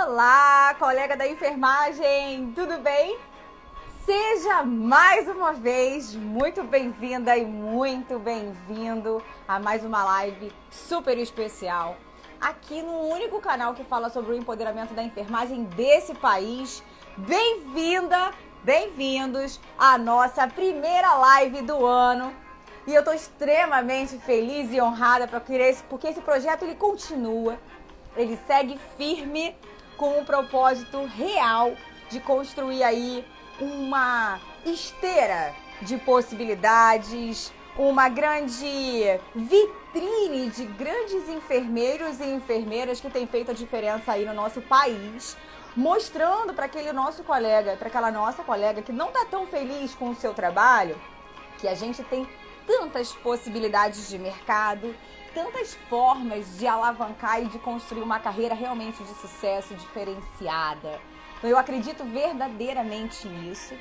Olá, colega da enfermagem, tudo bem? Seja mais uma vez muito bem-vinda e muito bem-vindo a mais uma live super especial aqui no único canal que fala sobre o empoderamento da enfermagem desse país. Bem-vinda, bem-vindos à nossa primeira live do ano. E eu estou extremamente feliz e honrada porque esse projeto ele continua, ele segue firme com um propósito real de construir aí uma esteira de possibilidades, uma grande vitrine de grandes enfermeiros e enfermeiras que têm feito a diferença aí no nosso país, mostrando para aquele nosso colega, para aquela nossa colega que não está tão feliz com o seu trabalho, que a gente tem tantas possibilidades de mercado, tantas formas de alavancar e de construir uma carreira realmente de sucesso, diferenciada. Então eu acredito verdadeiramente nisso.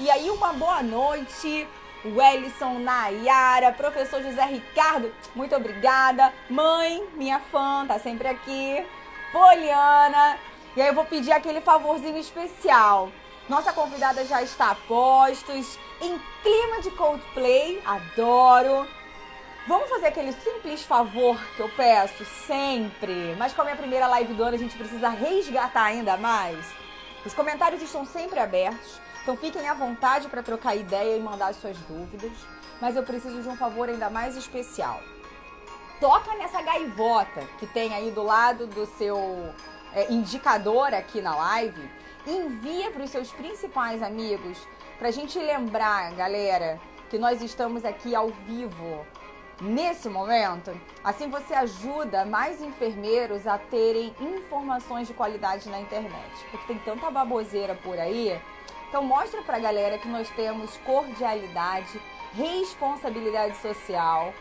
E aí uma boa noite, Wellison, Nayara, professor José Ricardo, muito obrigada. Mãe, minha fã, tá sempre aqui. Poliana. E aí eu vou pedir aquele favorzinho especial. Nossa convidada já está a postos, em clima de Coldplay, adoro. Vamos fazer aquele simples favor que eu peço sempre, mas como é a primeira live do ano, a gente precisa resgatar ainda mais. Os comentários estão sempre abertos, então fiquem à vontade para trocar ideia e mandar as suas dúvidas, mas eu preciso de um favor ainda mais especial. Toca nessa gaivota que tem aí do lado do seu indicador aqui na live, envia para os seus principais amigos, para a gente lembrar, galera, que nós estamos aqui ao vivo nesse momento. Assim você ajuda mais enfermeiros a terem informações de qualidade na internet, porque tem tanta baboseira por aí. Então mostra pra galera que nós temos cordialidade, responsabilidade social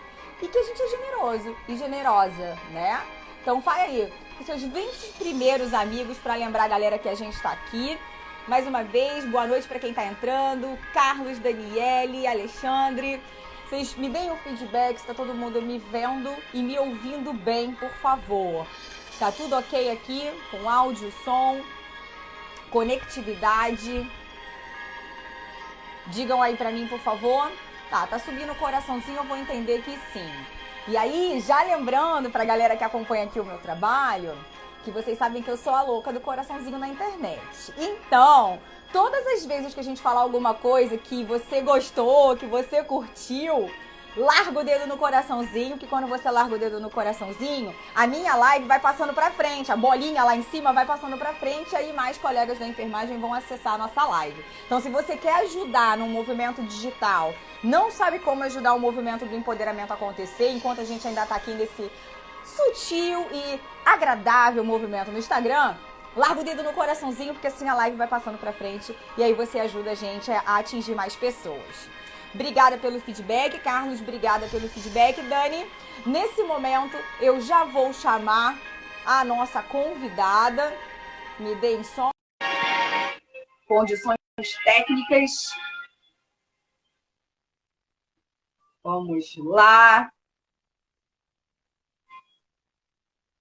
e que a gente é generoso e generosa, né? Então faz aí os seus 20 primeiros amigos para lembrar a galera que a gente está aqui. Mais uma vez, boa noite para quem está entrando, Carlos, Daniele, Alexandre. Vocês me deem um feedback se tá todo mundo me vendo e me ouvindo bem, por favor. Tá tudo ok aqui? Com áudio, som, conectividade? Digam aí pra mim, por favor. Tá subindo o coraçãozinho, eu vou entender que sim. E aí, já lembrando pra galera que acompanha aqui o meu trabalho, que vocês sabem que eu sou a louca do coraçãozinho na internet. Então, todas as vezes que a gente falar alguma coisa que você gostou, que você curtiu, larga o dedo no coraçãozinho, que quando você larga o dedo no coraçãozinho, a minha live vai passando pra frente, a bolinha lá em cima vai passando pra frente, aí mais colegas da enfermagem vão acessar a nossa live. Então, se você quer ajudar no movimento digital, não sabe como ajudar o movimento do empoderamento a acontecer, enquanto a gente ainda tá aqui nesse sutil e agradável movimento no Instagram, larga o dedo no coraçãozinho, porque assim a live vai passando pra frente e aí você ajuda a gente a atingir mais pessoas. Obrigada pelo feedback, Carlos, obrigada pelo feedback, Dani. Nesse momento, eu já vou chamar a nossa convidada. Me deem só condições técnicas. Vamos lá.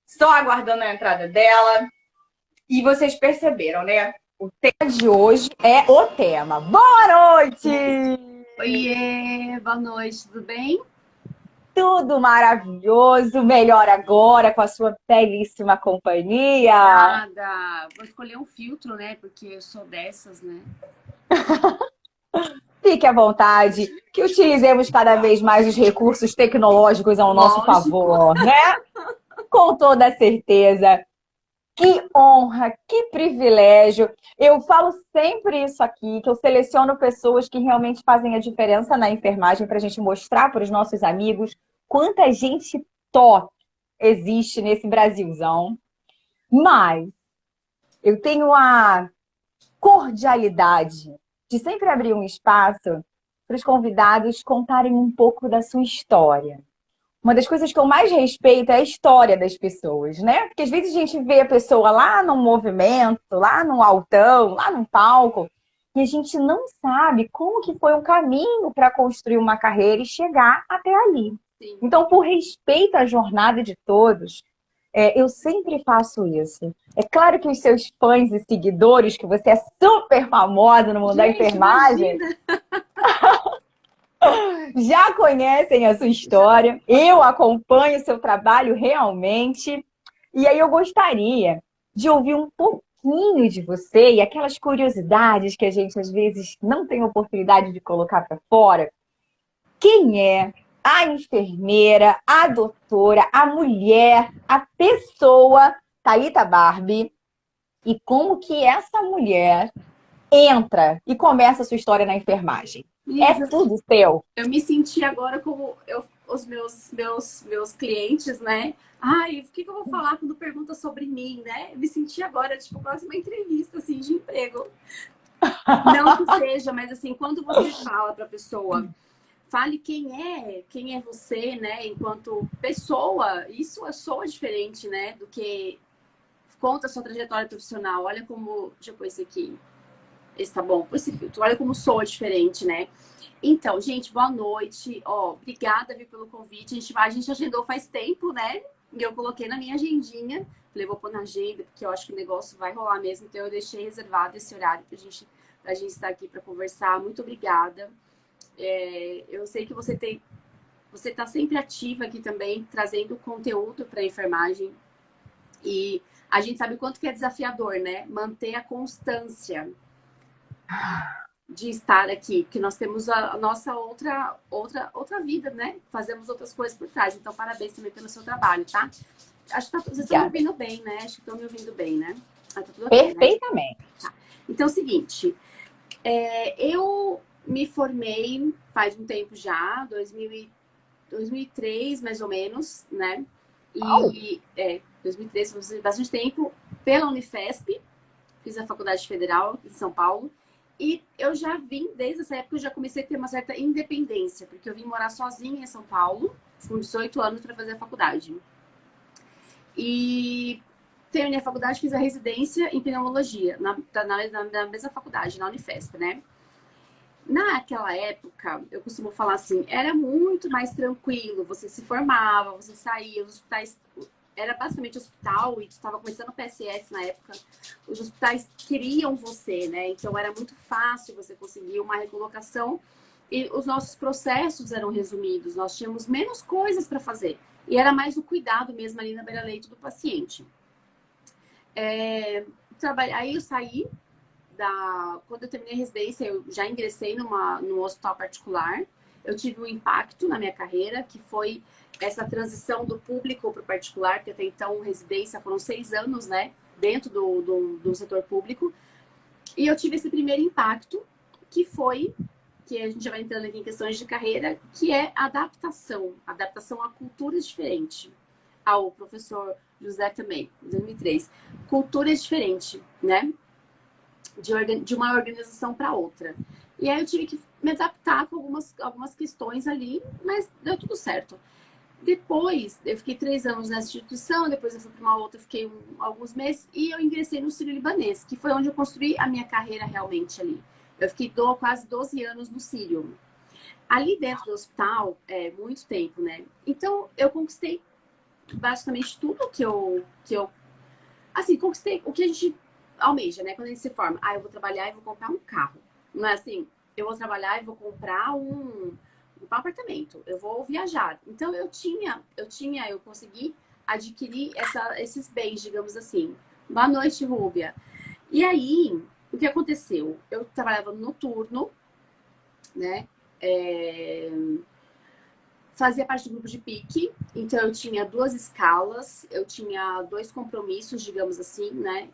Só aguardando a entrada dela. E vocês perceberam, né? O tema de hoje é o tema. Boa noite! Oiê, boa noite, tudo bem? Tudo maravilhoso, melhor agora com a sua belíssima companhia. Nada, vou escolher um filtro, né? Porque eu sou dessas, né? Fique à vontade, que utilizemos cada vez mais os recursos tecnológicos ao nosso favor, né? Com toda certeza. Que honra, que privilégio. Eu falo sempre isso aqui, que eu seleciono pessoas que realmente fazem a diferença na enfermagem para a gente mostrar para os nossos amigos quanta gente top existe nesse Brasilzão. Mas eu tenho a cordialidade de sempre abrir um espaço para os convidados contarem um pouco da sua história. Uma das coisas que eu mais respeito é a história das pessoas, né? Porque às vezes a gente vê a pessoa lá no movimento, lá no altão, lá no palco, e a gente não sabe como que foi um caminho para construir uma carreira e chegar até ali. Sim. Então, por respeito à jornada de todos, eu sempre faço isso. É claro que os seus fãs e seguidores, que você é super famosa no mundo da Gente, enfermagem, imagina! já conhecem a sua história. Eu acompanho o seu trabalho realmente. E aí eu gostaria de ouvir um pouquinho de você e aquelas curiosidades que a gente às vezes não tem oportunidade de colocar para fora. Quem é a enfermeira, a doutora, a mulher, a pessoa Thalita Barbie e como que essa mulher entra e começa a sua história na enfermagem? É Lisa, tudo seu. eu me senti agora como os meus clientes, né? Ai, o que eu vou falar quando pergunta sobre mim, né? Eu me senti agora, tipo, quase uma entrevista, assim, de emprego. Não que seja, mas assim, quando você fala para a pessoa, fale quem é você, né? Enquanto pessoa, isso soa diferente, né? Do que conta a sua trajetória profissional. Olha como, deixa eu pôr esse aqui. Esse tá bom, esse filtro. Olha como soa diferente, né? Então, gente, boa noite. Ó, obrigada, viu, pelo convite. A gente agendou faz tempo, né? E eu coloquei na minha agendinha. Falei, vou pôr na agenda, porque eu acho que o negócio vai rolar mesmo. Então, eu deixei reservado esse horário pra gente estar aqui para conversar. Muito obrigada. Eu sei que você tá sempre ativa aqui também, trazendo conteúdo para enfermagem. E a gente sabe o quanto que é desafiador, né? Manter a constância de estar aqui, porque nós temos a nossa outra vida, né? Fazemos outras coisas por trás. Então, parabéns também pelo seu trabalho, tá? Acho que vocês estão me Obrigada. ouvindo bem, né? Acho que estão me ouvindo bem, né? Ah, tá tudo ok, né? Perfeitamente. Tá. Então, é o seguinte, eu me formei faz um tempo já, 2003, mais ou menos, né? Uau. E 2003, faz bastante tempo, pela Unifesp, fiz a Faculdade Federal em São Paulo. E eu já vim, desde essa época, eu já comecei a ter uma certa independência, porque eu vim morar sozinha em São Paulo, com 18 anos, para fazer a faculdade. E terminei a faculdade, fiz a residência em pneumologia, na mesma faculdade, na Unifesp, né? Naquela época, eu costumo falar assim, era muito mais tranquilo, você se formava, você saía, os hospitais, era basicamente hospital, e estava começando o PSF na época, os hospitais queriam você, né? Então era muito fácil você conseguir uma recolocação e os nossos processos eram resumidos, nós tínhamos menos coisas para fazer. E era mais o cuidado mesmo ali na beira-leito do paciente. Aí eu saí quando eu terminei a residência, eu já ingressei num hospital particular. Eu tive um impacto na minha carreira, que foi essa transição do público para o particular, porque até então residência foram 6 anos, né, dentro do setor público. E eu tive esse primeiro impacto, que a gente já vai entrando aqui em questões de carreira, que é adaptação a culturas diferentes. Ao professor José também, em 2003. Cultura diferente, né? De uma organização para outra. E aí eu tive que me adaptar com algumas questões ali, mas deu tudo certo. Depois, eu fiquei 3 anos nessa instituição, depois eu fui para uma outra, fiquei alguns meses, e eu ingressei no Sírio-Libanês, que foi onde eu construí a minha carreira realmente ali. Eu fiquei quase 12 anos no Sírio. Ali dentro do hospital, muito tempo, né? Então, eu conquistei basicamente tudo que eu assim, conquistei o que a gente almeja, né? Quando a gente se forma. Eu vou trabalhar e vou comprar um carro. Não é assim, eu vou trabalhar e vou comprar um apartamento. Eu vou viajar. Então, eu consegui adquirir esses bens, digamos assim. Boa noite, Rúbia. E aí, o que aconteceu? Eu trabalhava no noturno, né? Fazia parte do grupo de pique, então eu tinha 2 escalas, eu tinha 2 compromissos, digamos assim, né?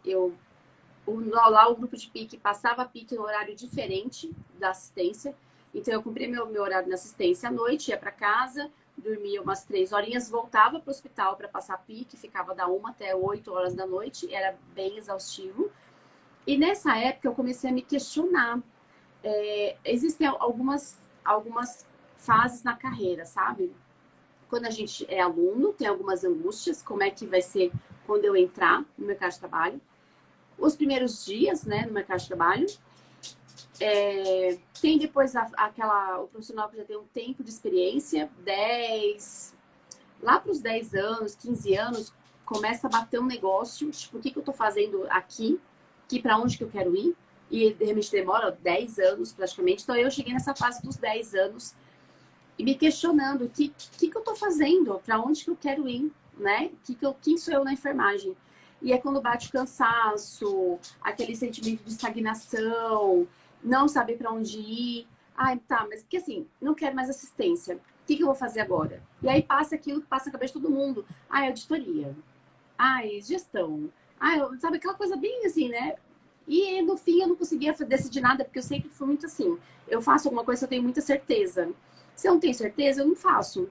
Lá o grupo de pique passava pique no horário diferente da assistência, então eu cumpria meu horário na assistência à noite, ia para casa, dormia umas 3 horinhas, voltava para o hospital para passar pique, ficava da 1 até 8 horas da noite, era bem exaustivo. E nessa época eu comecei a me questionar. Existem algumas fases na carreira, sabe? Quando a gente é aluno, tem algumas angústias, como é que vai ser quando eu entrar no mercado de trabalho. Os primeiros dias, né, no mercado de trabalho. Tem depois o profissional que já tem um tempo de experiência, lá para os 10 anos, 15 anos, começa a bater um negócio, tipo, o que eu tô fazendo aqui, que para onde que eu quero ir, e de repente demora 10 anos praticamente. Então eu cheguei nessa fase dos 10 anos e me questionando o que eu tô fazendo, para onde que eu quero ir, né? Quem sou eu na enfermagem? E é quando bate o cansaço, aquele sentimento de estagnação, não saber para onde ir. Ai, tá, mas que assim, não quero mais assistência. O que eu vou fazer agora? E aí passa aquilo que passa na cabeça de todo mundo. Ai, auditoria. Ai, gestão. Ai, sabe aquela coisa bem assim, né? E no fim eu não conseguia decidir nada, porque eu sempre fui muito assim. Eu faço alguma coisa que eu tenho muita certeza. Se eu não tenho certeza, eu não faço.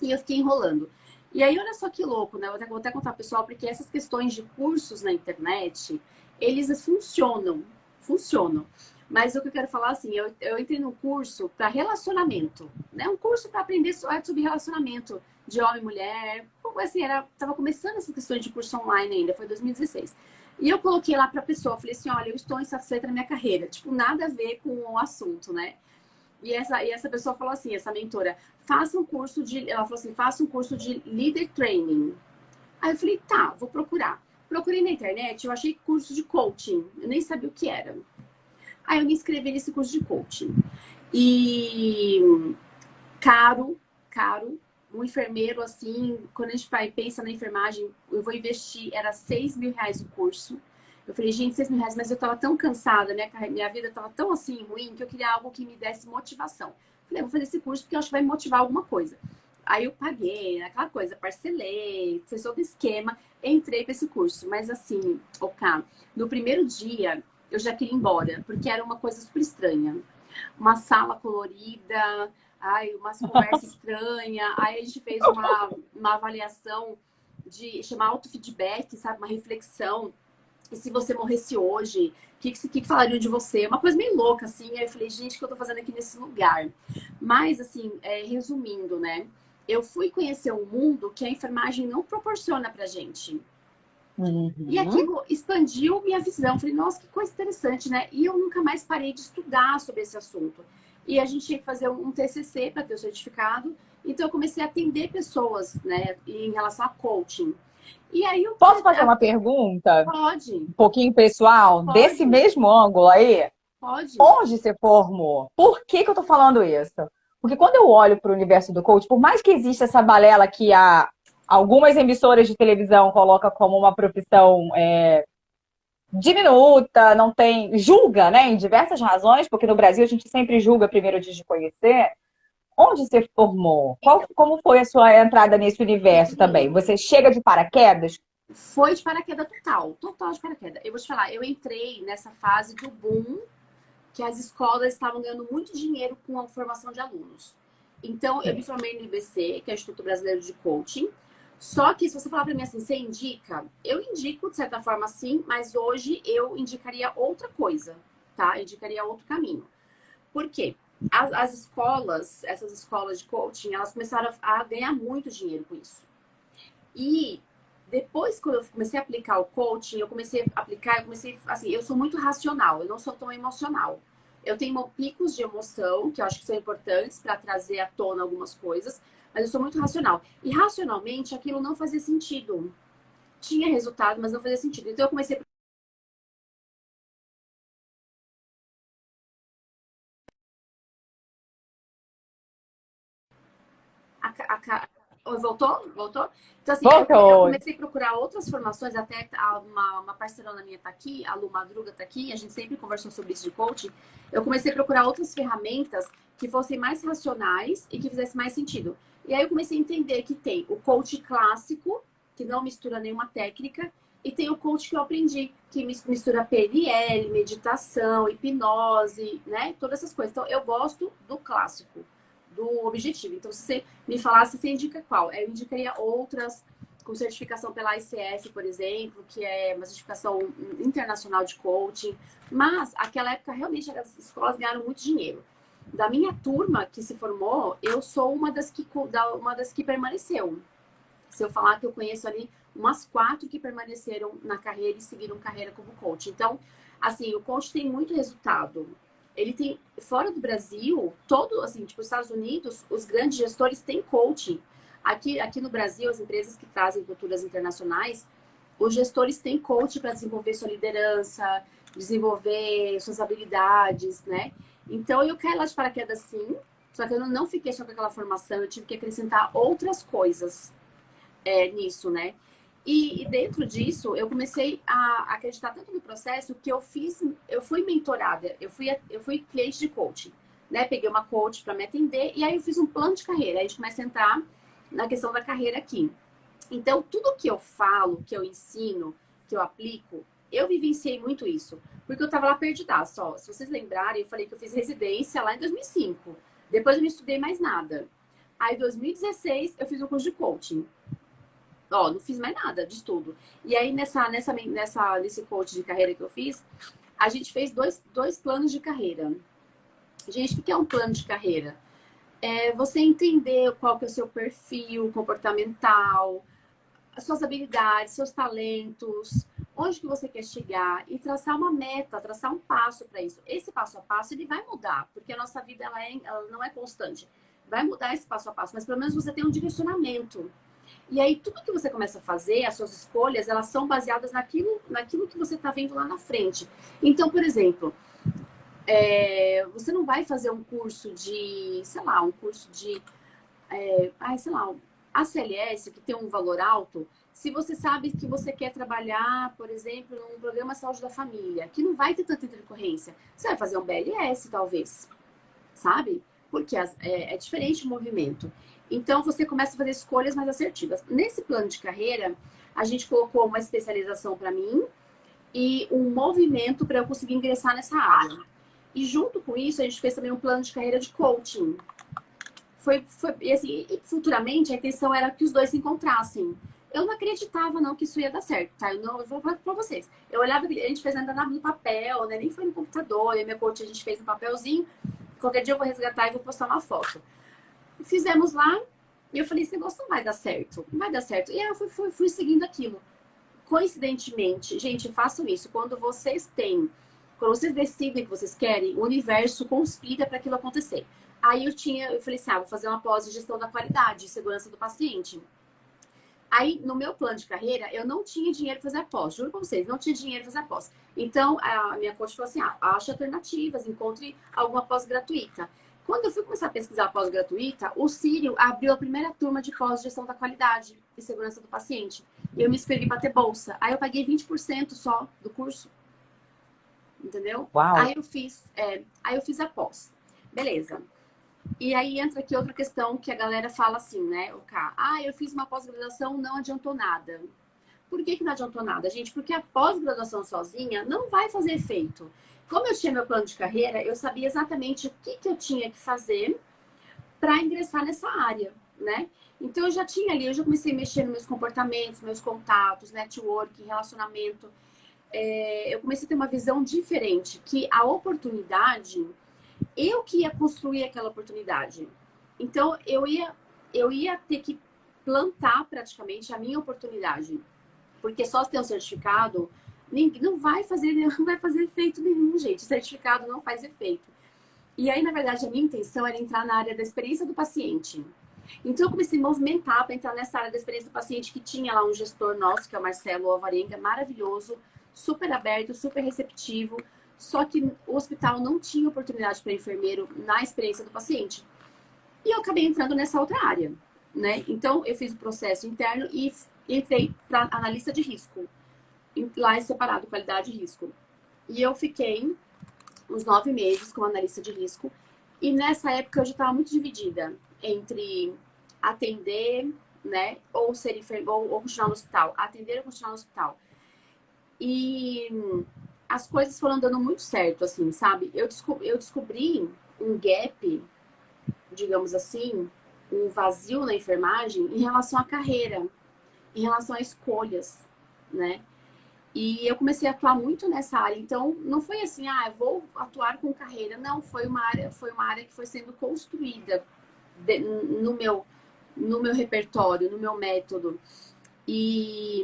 E eu fiquei enrolando. E aí, olha só que louco, né? Vou até contar pro pessoal, porque essas questões de cursos na internet, eles funcionam. Funcionam. Mas o que eu quero falar, assim, eu entrei num curso para relacionamento, né? Um curso para aprender sobre relacionamento de homem e mulher. Assim, tava começando essas questões de curso online ainda, foi 2016. E eu coloquei lá pra pessoa, falei assim, olha, eu estou insatisfeita na minha carreira. Tipo, nada a ver com o assunto, né? E essa pessoa falou assim, essa mentora, ela falou assim, faça um curso de leader training. Aí eu falei, tá, vou procurar. Procurei na internet, eu achei curso de coaching, eu nem sabia o que era. Aí eu me inscrevi nesse curso de coaching. E caro, um enfermeiro assim, quando a gente pensa na enfermagem, eu vou investir, era R$ 6.000 o curso. Eu falei, gente, R$ 6.000, mas eu tava tão cansada, minha vida tava tão assim ruim, que eu queria algo que me desse motivação. Falei, vou fazer esse curso porque eu acho que vai me motivar alguma coisa. Aí eu paguei, aquela coisa, parcelei, fiz todo o esquema, entrei para esse curso. Mas assim, no primeiro dia eu já queria ir embora, porque era uma coisa super estranha. Uma sala colorida, ai, umas conversas estranhas. Aí a gente fez uma avaliação de chamar autofeedback, sabe? Uma reflexão. E se você morresse hoje, o que falariam de você? Uma coisa meio louca, assim. Aí eu falei, gente, o que eu tô fazendo aqui nesse lugar? Mas, assim, resumindo, né? Eu fui conhecer um mundo que a enfermagem não proporciona pra gente. E aquilo expandiu minha visão. Falei, nossa, que coisa interessante, né? E eu nunca mais parei de estudar sobre esse assunto. E a gente tinha que fazer um TCC para ter o certificado. Então, eu comecei a atender pessoas, né, em relação a coaching. E aí, Posso fazer uma pergunta? Pode. Um pouquinho pessoal, Pode. desse mesmo ângulo aí? Pode. Onde você formou? Por que eu tô falando isso? Porque quando eu olho para o universo do coach, por mais que exista essa balela que algumas emissoras de televisão colocam como uma profissão diminuta, não tem, julga, né, em diversas razões, porque no Brasil a gente sempre julga primeiro antes de conhecer. Onde você formou? Como foi a sua entrada nesse universo também? Você chega de paraquedas? Foi de paraquedas total de paraquedas. Eu vou te falar, eu entrei nessa fase do boom, que as escolas estavam ganhando muito dinheiro com a formação de alunos. Então, eu me formei no IBC, que é o Instituto Brasileiro de Coaching. Só que, se você falar para mim assim, você indica? Eu indico, de certa forma, sim, mas hoje eu indicaria outra coisa, tá? Eu indicaria outro caminho. Por quê? As escolas, essas escolas de coaching, elas começaram a ganhar muito dinheiro com isso. E depois, quando eu comecei a aplicar o coaching, assim, eu sou muito racional, eu não sou tão emocional. Eu tenho picos de emoção, que eu acho que são importantes para trazer à tona algumas coisas, mas eu sou muito racional. E racionalmente, aquilo não fazia sentido. Tinha resultado, mas não fazia sentido. Então, eu comecei Voltou? Voltou? Então, assim, eu comecei a procurar outras formações, até uma parceirona minha tá aqui, a Lu Madruga tá aqui, a gente sempre conversou sobre isso de coaching. Eu comecei a procurar outras ferramentas que fossem mais racionais e que fizessem mais sentido. E aí eu comecei a entender que tem o coach clássico, que não mistura nenhuma técnica, e tem o coach que eu aprendi, que mistura PNL, meditação, hipnose, né? Todas essas coisas. Então, eu gosto do clássico, do objetivo. Então, se você me falasse, você indica qual? Eu indicaria outras com certificação pela ICF, por exemplo, que é uma certificação internacional de coaching. Mas, naquela época, realmente, as escolas ganharam muito dinheiro. Da minha turma que se formou, eu sou uma das que permaneceu. Se eu falar que eu conheço ali umas 4 que permaneceram na carreira e seguiram carreira como coach. Então, assim, o coach tem muito resultado. Ele tem, fora do Brasil, assim, tipo, os Estados Unidos, os grandes gestores têm coaching. Aqui no Brasil, as empresas que trazem culturas internacionais, os gestores têm coach para desenvolver sua liderança, desenvolver suas habilidades, né? Então, eu caí lá de paraquedas sim, só que eu não fiquei só com aquela formação, eu tive que acrescentar outras coisas nisso, né? E dentro disso, eu comecei a acreditar tanto no processo que eu fui mentorada, eu fui cliente de coaching, né? Peguei uma coach para me atender e aí eu fiz um plano de carreira. Aí a gente começa a entrar na questão da carreira aqui. Então, tudo que eu falo, que eu ensino, que eu aplico, eu vivenciei muito isso. Porque eu tava lá perdida, só. Se vocês lembrarem, eu falei que eu fiz residência lá em 2005. Depois eu não estudei mais nada. Aí, em 2016, eu fiz um curso de coaching. Ó, não fiz mais nada de estudo. E aí, nesse coach de carreira que eu fiz, a gente fez dois planos de carreira. Gente, o que é um plano de carreira? É você entender qual que é o seu perfil comportamental, as suas habilidades, seus talentos, onde que você quer chegar e traçar uma meta, traçar um passo para isso. Esse passo a passo, ele vai mudar, porque a nossa vida ela não é constante. Vai mudar esse passo a passo, mas pelo menos você tem um direcionamento. E aí, tudo que você começa a fazer, as suas escolhas, elas são baseadas naquilo que você está vendo lá na frente. Então, por exemplo, você não vai fazer um curso de, sei lá, ACLS, que tem um valor alto, se você sabe que você quer trabalhar, por exemplo, num programa Saúde da Família, que não vai ter tanta intercorrência. Você vai fazer um BLS, talvez, sabe? Porque é diferente o movimento. Então, você começa a fazer escolhas mais assertivas. Nesse plano de carreira, a gente colocou uma especialização para mim e um movimento para eu conseguir ingressar nessa área. E junto com isso, a gente fez também um plano de carreira de coaching. E assim, futuramente, a intenção era que os dois se encontrassem. Eu não acreditava, não, que isso ia dar certo, tá? Eu vou falar pra vocês. Eu olhava, a gente fez ainda no papel, né? Nem foi no computador. E a minha coach, a gente fez no papelzinho. Qualquer dia eu vou resgatar e vou postar uma foto. Fizemos lá, e eu falei, esse negócio não vai dar certo. Não vai dar certo. E aí eu fui seguindo aquilo. Coincidentemente, gente, façam isso. Quando vocês decidem o que vocês querem, o universo conspira para aquilo acontecer. Aí eu falei assim, vou fazer uma pós de gestão da qualidade e segurança do paciente. Aí, no meu plano de carreira, eu não tinha dinheiro para fazer a pós. Juro pra vocês, não tinha dinheiro para fazer a pós. Então, a minha coach falou assim, ache alternativas, encontre alguma pós gratuita. Quando eu fui começar a pesquisar a pós gratuita, o Círio abriu a primeira turma de pós de gestão da qualidade e segurança do paciente. E eu me inscrevi para ter bolsa. Aí eu paguei 20% só do curso. Entendeu? Uau. Aí eu fiz a pós. Beleza. E aí entra aqui outra questão que a galera fala assim, né? Eu fiz uma pós-graduação, não adiantou nada. Por que não adiantou nada, gente? Porque a pós-graduação sozinha não vai fazer efeito. Como eu tinha meu plano de carreira, eu sabia exatamente o que eu tinha que fazer para ingressar nessa área, né? Então eu já tinha ali, eu já comecei a mexer nos meus comportamentos, meus contatos, network, relacionamento. Eu comecei a ter uma visão diferente, que a oportunidade, eu que ia construir aquela oportunidade. Então, eu ia ter que plantar praticamente a minha oportunidade. Porque só ter um certificado não vai fazer efeito nenhum, gente. Certificado não faz efeito. E aí, na verdade, a minha intenção era entrar na área da experiência do paciente. Então, eu comecei a movimentar para entrar nessa área da experiência do paciente, que tinha lá um gestor nosso, que é o Marcelo Alvarenga, maravilhoso, super aberto, super receptivo. Só que o hospital não tinha oportunidade para enfermeiro na experiência do paciente. E eu acabei entrando nessa outra área, né? Então, eu fiz o processo interno e entrei para analista de risco. Lá é separado qualidade e risco. E eu fiquei uns 9 meses como analista de risco. E nessa época eu já estava muito dividida entre atender, né? Ou ser enfermeira, ou continuar no hospital. Atender ou continuar no hospital. E as coisas foram dando muito certo, assim, sabe? Eu descobri um gap, digamos assim, um vazio na enfermagem em relação à carreira, em relação a escolhas, né? E eu comecei a atuar muito nessa área. Então, não foi assim, eu vou atuar com carreira. Não, foi uma área que foi sendo construída no meu repertório, no meu método. E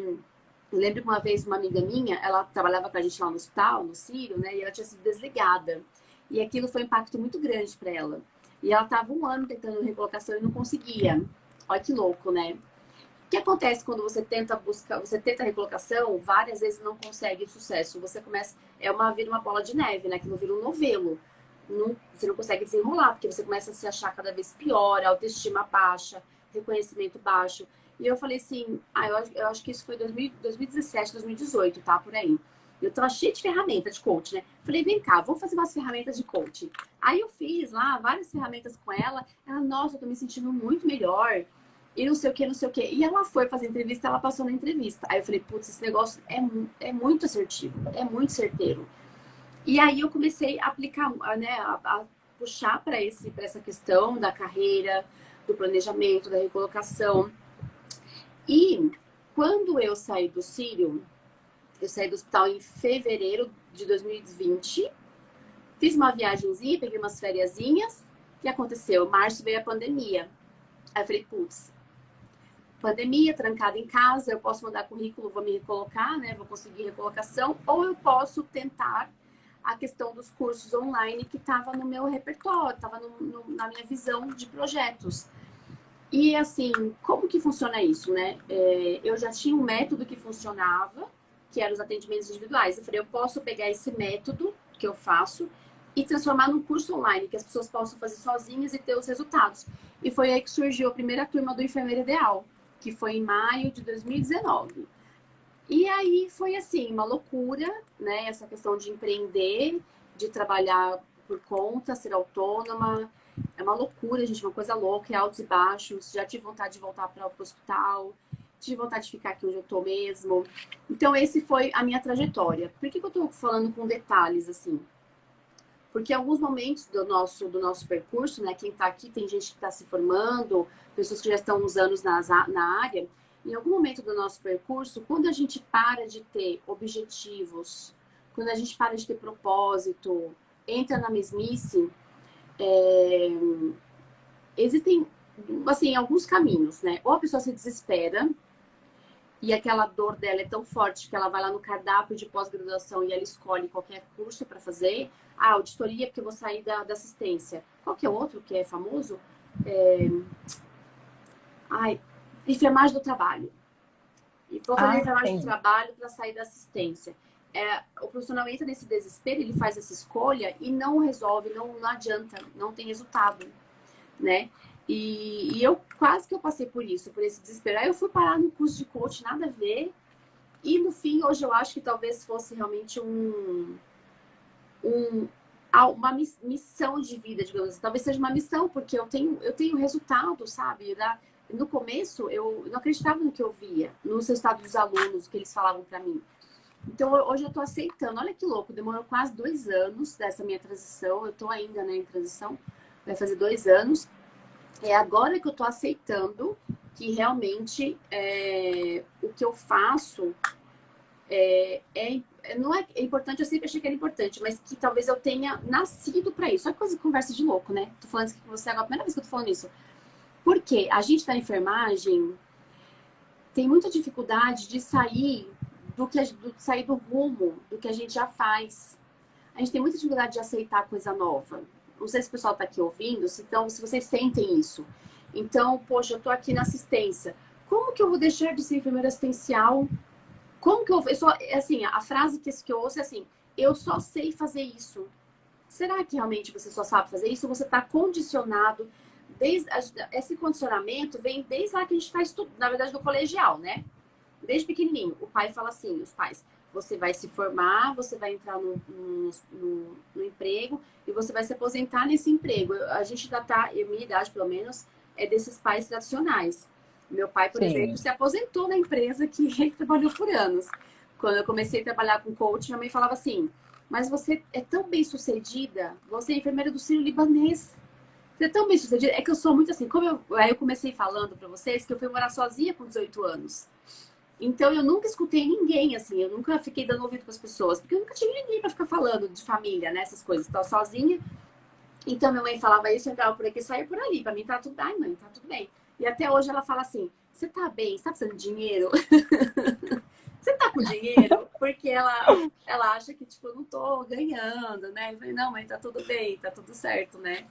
eu lembro que uma vez uma amiga minha, ela trabalhava com a gente lá no hospital, no Círio, né? E ela tinha sido desligada. E aquilo foi um impacto muito grande para ela. E ela estava 1 ano tentando recolocação e não conseguia. Olha que louco, né? O que acontece quando você tenta buscar, você tenta recolocação, várias vezes não consegue sucesso. Você começa, vira uma bola de neve, né? Que não vira um novelo. Você não consegue desenrolar, porque você começa a se achar cada vez pior, autoestima baixa, reconhecimento baixo. E eu falei assim, eu acho que isso foi 2017, 2018, tá? Por aí. Eu tava cheia de ferramenta de coach, né? Falei, vem cá, vamos fazer umas ferramentas de coaching. Aí eu fiz lá várias ferramentas com ela. Ela, nossa, eu tô me sentindo muito melhor. E não sei o que, não sei o que. E ela foi fazer entrevista, ela passou na entrevista. Aí eu falei, putz, esse negócio é muito assertivo, é muito certeiro. E aí eu comecei a aplicar, né, a puxar para essa questão da carreira, do planejamento, da recolocação. E quando eu saí do Sírio, eu saí do hospital em fevereiro de 2020, fiz uma viagemzinha, peguei umas fériasinhas. O que aconteceu? Em março veio a pandemia. Aí eu falei, putz, pandemia, trancada em casa, eu posso mandar currículo, vou me recolocar, né? Vou conseguir recolocação, ou eu posso tentar a questão dos cursos online que estava no meu repertório, estava na minha visão de projetos. E assim, como que funciona isso, né? Eu já tinha um método que funcionava, que eram os atendimentos individuais. Eu falei, eu posso pegar esse método que eu faço e transformar num curso online, que as pessoas possam fazer sozinhas e ter os resultados. E foi aí que surgiu a primeira turma do Enfermeiro Ideal, que foi em maio de 2019. E aí foi assim, uma loucura, né? Essa questão de empreender, de trabalhar por conta, ser autônoma. É uma loucura, gente, uma coisa louca, é altos e baixos. Já tive vontade de voltar para o hospital, tive vontade de ficar aqui onde eu tô mesmo. Então, esse foi a minha trajetória. Por que eu tô falando com detalhes, assim? Porque em alguns momentos do nosso percurso, né? Quem tá aqui, tem gente que está se formando, pessoas que já estão uns anos na área. Em algum momento do nosso percurso, quando a gente para de ter objetivos, quando a gente para de ter propósito, entra na mesmice, existem, assim, alguns caminhos, né? Ou a pessoa se desespera e aquela dor dela é tão forte que ela vai lá no cardápio de pós-graduação e ela escolhe qualquer curso para fazer. Ah, auditoria, porque eu vou sair da assistência. Qual que é o outro que é famoso? Enfermagem do trabalho. E vou fazer enfermagem do trabalho para sair da assistência. O profissional entra nesse desespero, ele faz essa escolha e não resolve, não adianta, não tem resultado, né? E eu quase que eu passei por isso, por esse desespero. Aí eu fui parar no curso de coach, nada a ver. E no fim, hoje eu acho que talvez fosse realmente uma missão de vida, digamos assim. Talvez seja uma missão, porque eu tenho resultado, sabe? No começo, eu não acreditava no que eu via, nos resultados dos alunos, o que eles falavam para mim. Então, hoje eu tô aceitando. Olha que louco, demorou quase 2 anos dessa minha transição. Eu tô ainda, né, em transição, vai fazer 2 anos. É agora que eu tô aceitando que realmente o que eu faço não é importante, eu sempre achei que era importante, mas que talvez eu tenha nascido para isso. Olha que conversa de louco, né? Tô falando isso com você agora, a primeira vez que eu tô falando isso. Porque a gente da enfermagem tem muita dificuldade de sair sair do rumo do que a gente já faz. A gente tem muita dificuldade de aceitar coisa nova. Não sei se o pessoal está aqui ouvindo, se vocês sentem isso. Então, poxa, eu tô aqui na assistência. Como que eu vou deixar de ser enfermeira assistencial? Como que eu só, assim, a frase que eu ouço é assim, eu só sei fazer isso. Será que realmente você só sabe fazer isso? Ou você está condicionado? Esse condicionamento vem desde lá que a gente está estudando, na verdade, do colegial, né? Desde pequenininho. O pai fala assim, os pais, você vai se formar, você vai entrar no emprego e você vai se aposentar nesse emprego. A gente ainda tá, minha idade pelo menos, é desses pais tradicionais. Meu pai, por exemplo, se aposentou na empresa que ele trabalhou por anos. Quando eu comecei a trabalhar com coaching, minha mãe falava assim, mas você é tão bem sucedida, você é enfermeira do Sírio-Libanês. Você é tão bem sucedida. É que eu sou muito assim, aí eu comecei falando pra vocês que eu fui morar sozinha com 18 anos. Então, eu nunca escutei ninguém, assim, eu nunca fiquei dando ouvido para as pessoas, porque eu nunca tive ninguém para ficar falando de família, né, essas coisas. Estava sozinha. Então, minha mãe falava isso, eu entrava por aqui e saía por ali. Para mim, tá tudo bem, mãe, tá tudo bem. E até hoje ela fala assim, você tá bem? Você tá precisando de dinheiro? Você tá com dinheiro? Porque ela acha que, tipo, eu não tô ganhando, né? Eu falei, não, mãe, tá tudo bem, tá tudo certo, né?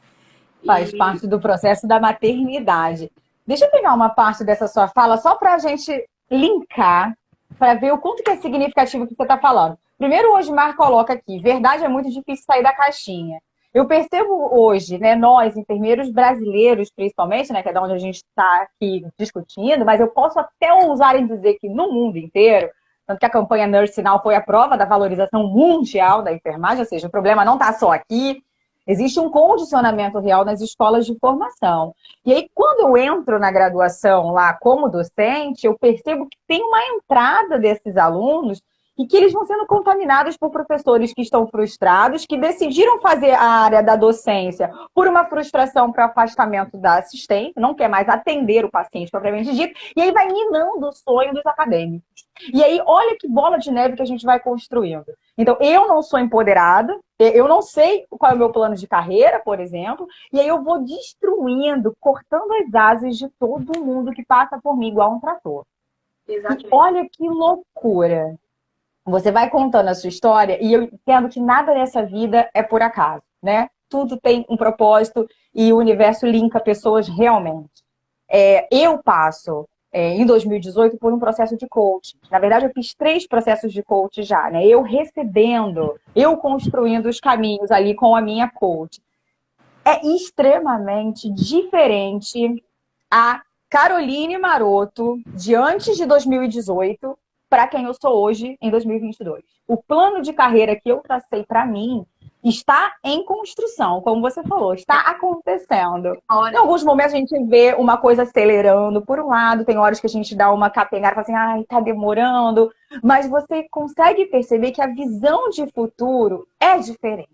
Faz parte do processo da maternidade. Deixa eu pegar uma parte dessa sua fala só para a gente linkar, para ver o quanto que é significativo o que você está falando. Primeiro, o Osmar coloca aqui, verdade é muito difícil sair da caixinha. Eu percebo hoje, né, nós, enfermeiros brasileiros, principalmente, né, que é de onde a gente está aqui discutindo, mas eu posso até ousar em dizer que no mundo inteiro, tanto que a campanha Nurse Now foi a prova da valorização mundial da enfermagem, ou seja, o problema não está só aqui, existe um condicionamento real nas escolas de formação. E aí, quando eu entro na graduação lá como docente, eu percebo que tem uma entrada desses alunos e que eles vão sendo contaminados por professores que estão frustrados, que decidiram fazer a área da docência por uma frustração para afastamento da assistente, não quer mais atender o paciente propriamente dito, e aí vai minando o sonho dos acadêmicos. E aí, olha que bola de neve que a gente vai construindo. Então, eu não sou empoderada, eu não sei qual é o meu plano de carreira, por exemplo, e aí eu vou destruindo, cortando as asas de todo mundo que passa por mim, igual um trator. Exatamente. E olha que loucura. Você vai contando a sua história e eu entendo que nada nessa vida é por acaso, né? Tudo tem um propósito e o universo linka pessoas realmente. Eu passo, em 2018, por um processo de coaching. Na verdade, eu fiz 3 processos de coaching já, né? Eu recebendo, eu construindo os caminhos ali com a minha coach. É extremamente diferente a Caroline Maroto de antes de 2018 para quem eu sou hoje em 2022. O plano de carreira que eu tracei para mim está em construção, como você falou, está acontecendo. Em alguns momentos a gente vê uma coisa acelerando, por um lado, tem horas que a gente dá uma capengada e fala assim, ai, tá demorando, mas você consegue perceber que a visão de futuro é diferente.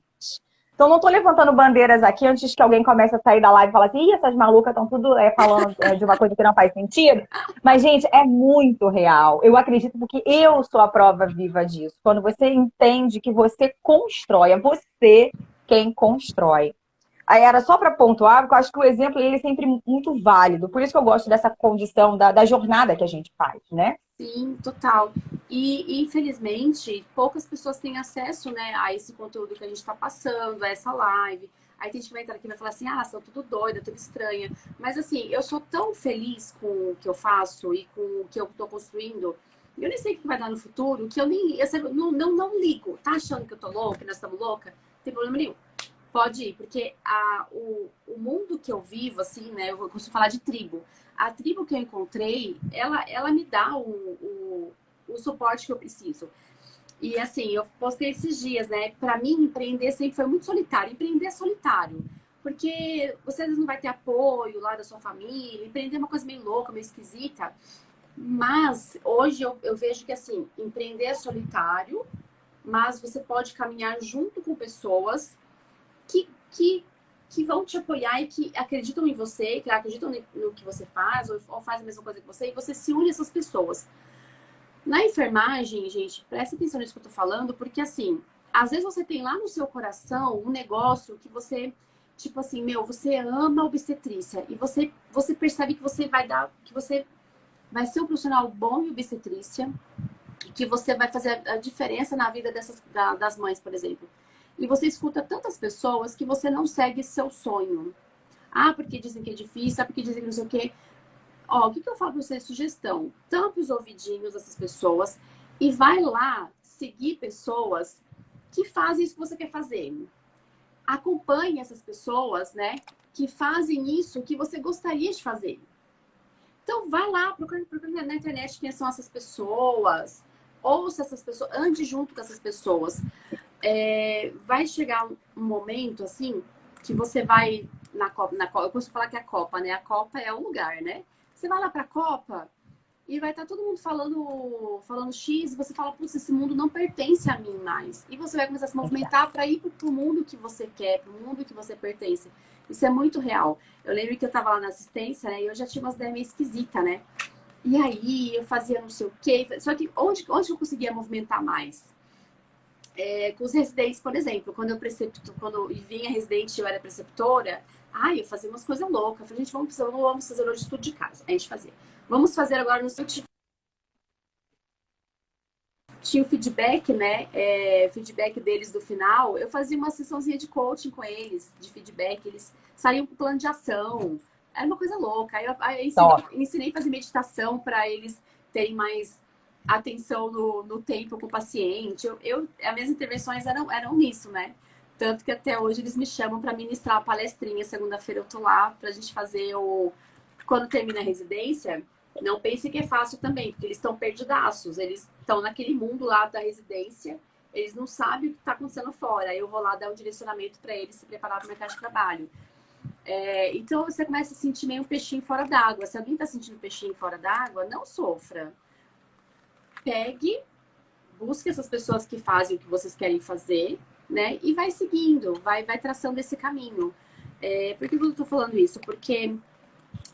Então, não estou levantando bandeiras aqui antes que alguém comece a sair da live e falar assim, ih, essas malucas estão tudo falando de uma coisa que não faz sentido. Mas, gente, é muito real. Eu acredito porque eu sou a prova viva disso. Quando você entende que você constrói, é você quem constrói. Aí era só para pontuar, porque eu acho que o exemplo ele é sempre muito válido. Por isso que eu gosto dessa condição da jornada que a gente faz, né? Sim, total. E infelizmente, poucas pessoas têm acesso, né, a esse conteúdo que a gente está passando, a essa live. Aí tem gente que vai entrar aqui e vai falar assim, ah, são tudo doida, tudo estranha. Mas assim, eu sou tão feliz com o que eu faço e com o que eu estou construindo. Eu nem sei o que vai dar no futuro, que eu não ligo. Tá achando que eu tô louca, que nós estamos louca? Não tem problema nenhum. Pode ir, porque o mundo que eu vivo, assim, né? Eu costumo falar de tribo. A tribo que eu encontrei, ela me dá o suporte que eu preciso. E assim, eu postei esses dias, né? Pra mim, empreender sempre foi muito solitário. Empreender é solitário. Porque você às vezes não vai ter apoio lá da sua família. Empreender é uma coisa meio louca, meio esquisita. Mas hoje eu vejo que assim, empreender é solitário, mas você pode caminhar junto com pessoas que vão te apoiar e que acreditam em você, que acreditam no que você faz, ou faz a mesma coisa que você, e você se une a essas pessoas. Na enfermagem, gente, presta atenção nisso que eu tô falando, porque assim, às vezes você tem lá no seu coração um negócio que você, tipo assim, meu, você ama a obstetrícia, e você percebe que você vai ser um profissional bom em obstetrícia, que você vai fazer a diferença na vida das mães, por exemplo. E você escuta tantas pessoas que você não segue seu sonho. Ah, porque dizem que é difícil, ah, porque dizem que não sei o quê. Ó, o que eu falo pra você? Sugestão. Tampe os ouvidinhos dessas pessoas e vai lá seguir pessoas que fazem isso que você quer fazer. Acompanhe essas pessoas, né, que fazem isso que você gostaria de fazer. Então, vai lá, procura na internet quem são essas pessoas, ouça essas pessoas, ande junto com essas pessoas. Vai chegar um momento, assim, que você vai na Copa, eu costumo falar que é a Copa, né? A Copa é o lugar, né? Você vai lá pra Copa e vai estar todo mundo falando X, e você fala, putz, esse mundo não pertence a mim mais. E você vai começar a se movimentar para ir pro mundo que você quer, pro mundo que você pertence. Isso é muito real. Eu lembro que eu tava lá na assistência, né? E eu já tinha umas ideias meio esquisitas, né? E aí eu fazia não sei o quê. Só que onde eu conseguia movimentar mais? Com os residentes, por exemplo, quando eu vinha residente, eu era preceptora, eu fazia umas coisas loucas. Eu falei, gente, vamos fazer hoje estudo de casa. A gente fazia. Vamos fazer agora no seu tinha o feedback, né? Feedback deles do final. Eu fazia uma sessãozinha de coaching com eles, de feedback. Eles saíam com plano de ação. Era uma coisa louca. Aí Top. ensinei a fazer meditação para eles terem mais atenção no tempo com o paciente. As minhas intervenções eram nisso, né? Tanto que até hoje eles me chamam para ministrar a palestrinha. Segunda-feira eu tô lá pra gente fazer quando termina a residência. Não pense que é fácil também, porque eles estão perdidaços. Eles estão naquele mundo lá da residência. Eles não sabem o que está acontecendo fora. Eu vou lá dar um direcionamento para eles se preparar para o mercado de trabalho. Então você começa a sentir meio um peixinho fora d'água. Se alguém está sentindo um peixinho fora d'água, não sofra. Pegue, busque essas pessoas que fazem o que vocês querem fazer, né? E vai seguindo, vai traçando esse caminho. Por que eu estou falando isso? Porque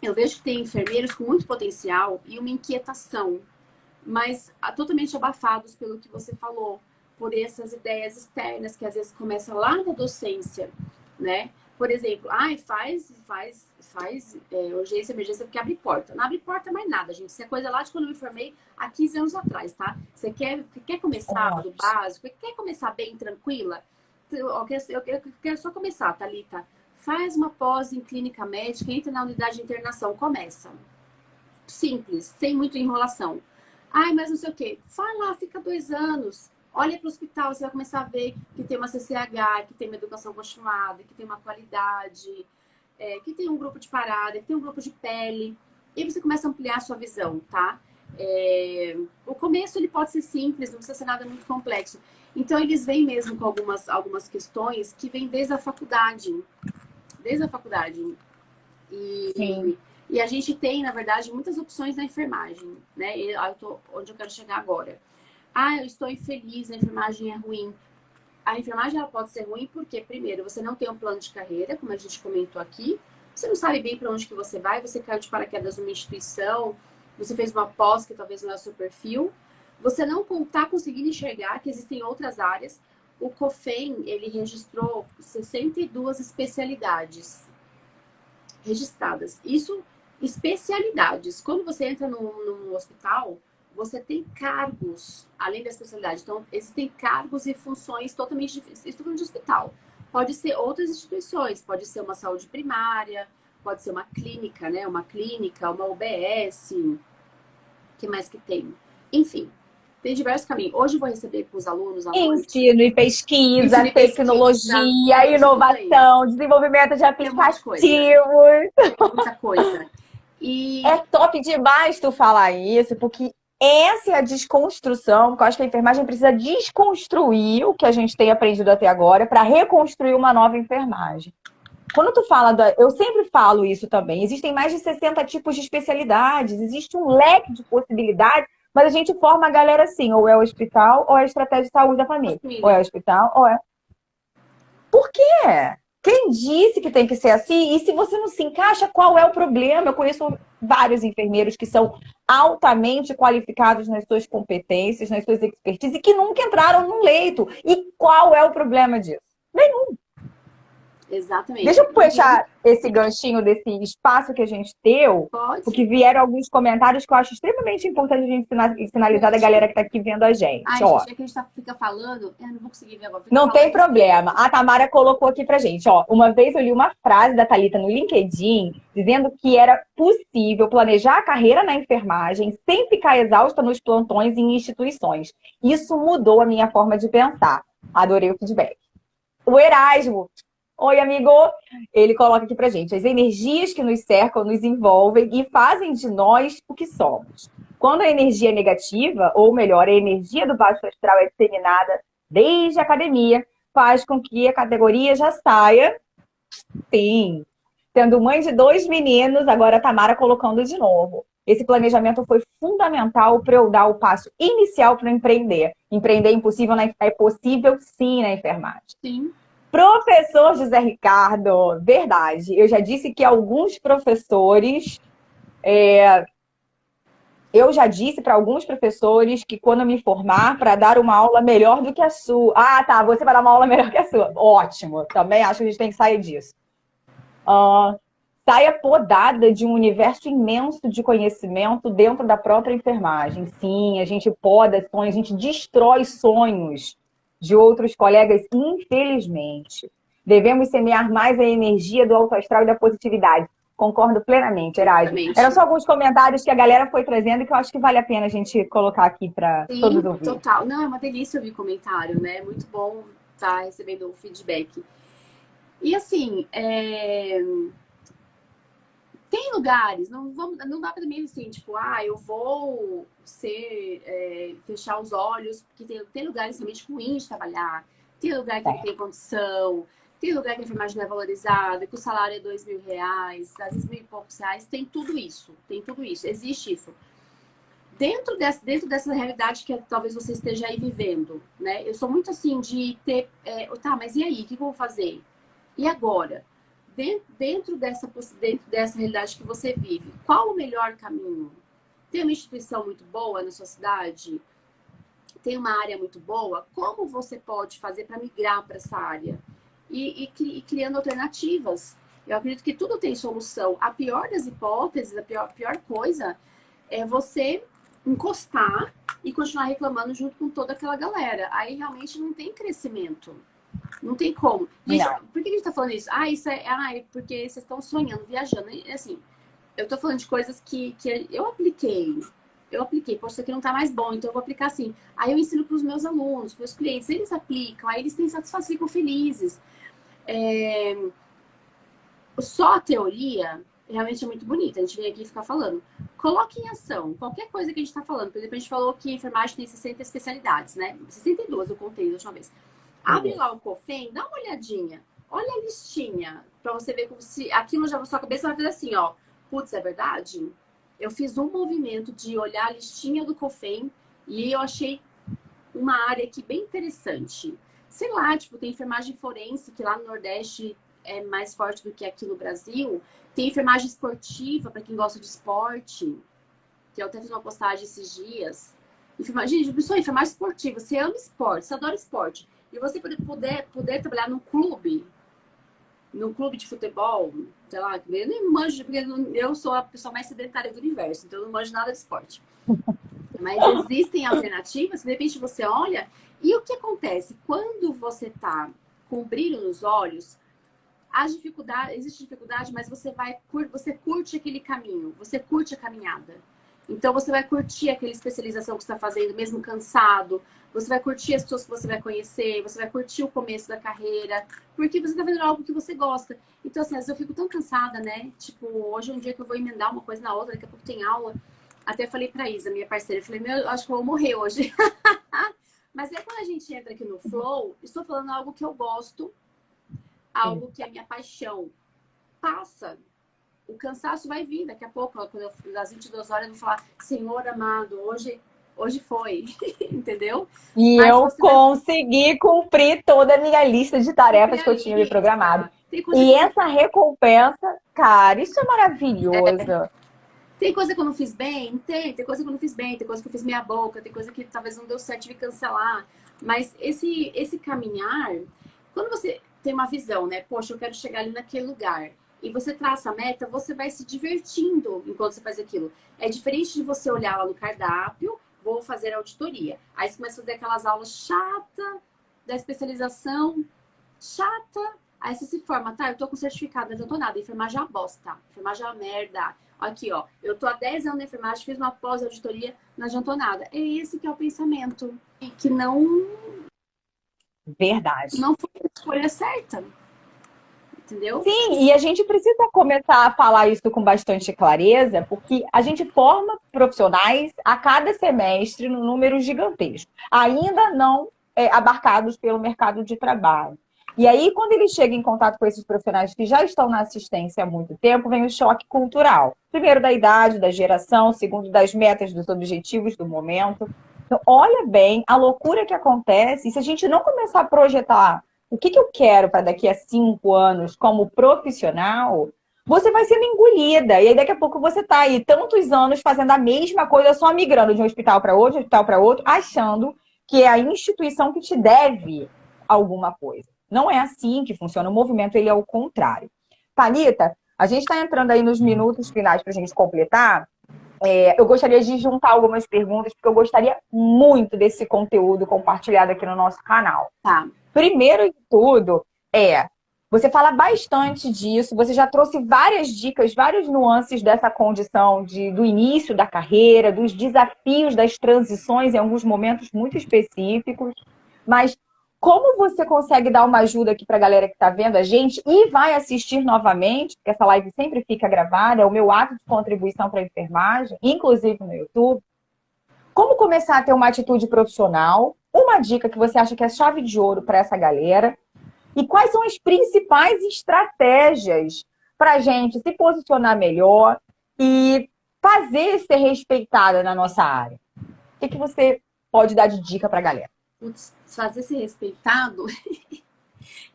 eu vejo que tem enfermeiros com muito potencial e uma inquietação, mas totalmente abafados pelo que você falou, por essas ideias externas que às vezes começam lá na docência, né? Por exemplo, faz urgência, emergência, porque abre porta. Não abre porta mais nada, gente. Isso é coisa lá de quando eu me formei há 15 anos atrás, tá? Você quer começar do básico? Quer começar bem tranquila? Eu quero só começar, Thalita. Faz uma pós em clínica médica, entra na unidade de internação, começa. Simples, sem muita enrolação. Mas não sei o quê. Vai lá, fica 2 anos. Olha para o hospital, você vai começar a ver que tem uma CCH, que tem uma educação continuada, que tem uma qualidade, que tem um grupo de parada, que tem um grupo de pele. E aí você começa a ampliar a sua visão, tá? O começo ele pode ser simples, não precisa ser nada muito complexo. Então eles vêm mesmo com algumas questões que vêm desde a faculdade. Desde a faculdade. E a gente tem, na verdade, muitas opções na enfermagem, né? Onde eu quero chegar agora. Eu estou infeliz, a enfermagem é ruim. A enfermagem ela pode ser ruim porque, primeiro, você não tem um plano de carreira, como a gente comentou aqui. Você não sabe bem para onde que você vai, você caiu de paraquedas numa instituição, você fez uma pós que talvez não é o seu perfil. Você não está conseguindo enxergar que existem outras áreas. O COFEM, ele registrou 62 especialidades registradas. Isso, especialidades. Quando você entra num hospital, você tem cargos, além da especialidade. Então, existem cargos e funções totalmente diferentes. Isso de hospital. Pode ser outras instituições, pode ser uma saúde primária, pode ser uma clínica, né? Uma clínica, uma UBS. O que mais que tem? Enfim, tem diversos caminhos. Hoje eu vou receber com os alunos à noite. Ensino e pesquisa, tecnologia, inovação, desenvolvimento de aplicativos. Muita coisa. E é top demais tu falar isso, porque essa é a desconstrução, porque eu acho que a enfermagem precisa desconstruir o que a gente tem aprendido até agora para reconstruir uma nova enfermagem. Quando tu fala eu sempre falo isso também, existem mais de 60 tipos de especialidades, existe um leque de possibilidades, mas a gente forma a galera assim, ou é o hospital, ou é a estratégia de saúde da família. Ou é o hospital, ou é... Por quê? Quem disse que tem que ser assim? E se você não se encaixa, qual é o problema? Eu conheço vários enfermeiros que são altamente qualificados nas suas competências, nas suas expertises, e que nunca entraram num leito. E qual é o problema disso? Nenhum. Exatamente. Deixa eu puxar esse ganchinho desse espaço que a gente deu, Pode. Porque vieram alguns comentários que eu acho extremamente importante a gente finalizar da galera que está aqui vendo a gente. Gente, é que a gente fica falando, eu não vou conseguir ver agora. Não tem problema. A Tamara colocou aqui pra gente, uma vez eu li uma frase da Thalita no LinkedIn dizendo que era possível planejar a carreira na enfermagem sem ficar exausta nos plantões em instituições. Isso mudou a minha forma de pensar. Adorei o feedback. O Erasmo. Oi, amigo! Ele coloca aqui pra gente: as energias que nos cercam nos envolvem e fazem de nós o que somos. Quando a energia é negativa, ou melhor, a energia do baixo astral é disseminada desde a academia, faz com que a categoria já saia, sim. Sendo mãe de 2 meninos, agora a Tamara colocando de novo. Esse planejamento foi fundamental para eu dar o passo inicial para empreender. Empreender é possível sim na enfermagem. Sim. Professor José Ricardo, verdade. Eu já disse que alguns professores... Eu já disse para alguns professores que quando eu me formar, para dar uma aula melhor do que a sua. Ah, tá, você vai dar uma aula melhor que a sua. Ótimo, também acho que a gente tem que sair disso. Saia podada de um universo imenso de conhecimento dentro da própria enfermagem. Sim, a gente poda sonhos, a gente destrói sonhos de outros colegas, infelizmente. Devemos semear mais a energia do alto astral e da positividade. Concordo plenamente, Erasmo. Exatamente. Eram só alguns comentários que a galera foi trazendo e que eu acho que vale a pena a gente colocar aqui para todos Sim, ouvirem. total. Não, é uma delícia ouvir comentário, né? Muito bom estar recebendo o feedback. E assim, tem lugares, não dá pra mim assim, tipo, eu vou fechar os olhos, porque tem lugares realmente ruins de trabalhar, tem lugar que não tem condição, tem lugar que a enfermagem não é valorizada, que o salário é R$ 2.000, às vezes mil e poucos reais, tem tudo isso, existe isso. Dentro dessa realidade que talvez você esteja aí vivendo, né? Eu sou muito assim de ter, mas e aí, o que eu vou fazer? E agora? Dentro dessa realidade que você vive, qual o melhor caminho? Tem uma instituição muito boa na sua cidade? Tem uma área muito boa? Como você pode fazer para migrar para essa área? E criando alternativas. Eu acredito que tudo tem solução. A pior das hipóteses, a pior coisa é você encostar e continuar reclamando junto com toda aquela galera. Aí realmente não tem crescimento. Não tem como. Gente, por que a gente tá falando isso? Isso é porque vocês estão sonhando, viajando. Assim, eu tô falando de coisas que eu apliquei. Poxa, isso aqui não tá mais bom, então eu vou aplicar assim. Aí eu ensino pros meus alunos, pros meus clientes, eles aplicam, aí eles têm satisfação, ficam felizes. Só a teoria realmente é muito bonita. A gente vem aqui ficar falando. Coloque em ação qualquer coisa que a gente tá falando. Por exemplo, a gente falou que a enfermagem tem 60 especialidades, né? 62 eu contei da última vez. Abre lá o COFEN, dá uma olhadinha. Olha a listinha, pra você ver como se aquilo já na sua cabeça vai fazer assim, ó. Putz, é verdade? Eu fiz um movimento de olhar a listinha do COFEN e eu achei uma área aqui bem interessante. Sei lá, tipo, tem enfermagem forense, que lá no Nordeste é mais forte do que aqui no Brasil. Tem enfermagem esportiva, para quem gosta de esporte, que eu até fiz uma postagem esses dias. Gente, pessoal, enfermagem esportiva, você ama esporte, você adora esporte. E você puder trabalhar num clube de futebol, sei lá, eu nem manjo, porque eu sou a pessoa mais sedentária do universo, então eu não manjo nada de esporte. Mas existem alternativas, de repente você olha, e o que acontece? Quando você tá com brilho nos olhos, existe dificuldade, mas você curte aquele caminho, você curte a caminhada. Então você vai curtir aquela especialização que você está fazendo, mesmo cansado. Você vai curtir as pessoas que você vai conhecer, você vai curtir o começo da carreira, porque você está fazendo algo que você gosta. Então, assim, às vezes eu fico tão cansada, né? Tipo, hoje é um dia que eu vou emendar uma coisa na outra, daqui a pouco tem aula. Até falei pra Isa, minha parceira, eu falei, acho que eu vou morrer hoje. Mas é quando a gente entra aqui no Flow, estou falando algo que eu gosto, algo que é minha paixão. Passa. O cansaço vai vir daqui a pouco, quando às 22 horas eu vou falar, Senhor amado, hoje foi, entendeu? E mas eu consegui cumprir toda a minha lista de tarefas que eu tinha me programado. E essa recompensa, cara, isso é maravilhoso. Tem coisa que eu não fiz bem? Tem coisa que eu não fiz bem, tem coisa que eu fiz meia boca, tem coisa que talvez não deu certo, tive que cancelar. Mas esse caminhar, quando você tem uma visão, né? Poxa, eu quero chegar ali naquele lugar. E você traça a meta, você vai se divertindo enquanto você faz aquilo. É diferente de você olhar lá no cardápio, vou fazer auditoria. Aí você começa a fazer aquelas aulas chatas da especialização, chata. Aí você se forma, tá? Eu tô com certificado, não adiantou nada. Enfermagem é uma bosta. Enfermagem é uma merda. Aqui, ó. Eu tô há 10 anos na enfermagem, fiz uma pós-auditoria, não adiantou nada. É esse que é o pensamento. E que não... Verdade. Não foi a escolha certa. Entendeu? Sim, e a gente precisa começar a falar isso com bastante clareza, porque a gente forma profissionais a cada semestre num número gigantesco, ainda não abarcados pelo mercado de trabalho. E aí, quando ele chega em contato com esses profissionais que já estão na assistência há muito tempo, vem o choque cultural. Primeiro, da idade, da geração, segundo, das metas, dos objetivos do momento. Então, olha bem a loucura que acontece, e se a gente não começar a projetar o que eu quero para daqui a 5 anos como profissional, você vai sendo engolida. E aí daqui a pouco você está aí tantos anos fazendo a mesma coisa, só migrando de um hospital para outro, achando que é a instituição que te deve alguma coisa. Não é assim que funciona. O movimento ele é o contrário. Thalita, a gente está entrando aí nos minutos finais para a gente completar. Eu gostaria de juntar algumas perguntas, porque eu gostaria muito desse conteúdo compartilhado aqui no nosso canal. Tá. Primeiro de tudo Você fala bastante disso, você já trouxe várias dicas, várias nuances dessa condição do início da carreira, dos desafios das transições em alguns momentos muito específicos. Mas como você consegue dar uma ajuda aqui para a galera que está vendo a gente e vai assistir novamente, porque essa live sempre fica gravada, é o meu ato de contribuição para a enfermagem, inclusive no YouTube. Como começar a ter uma atitude profissional? Uma dica que você acha que é chave de ouro para essa galera? E quais são as principais estratégias para a gente se posicionar melhor e fazer ser respeitada na nossa área? O que você pode dar de dica para a galera? Putz, fazer ser respeitado,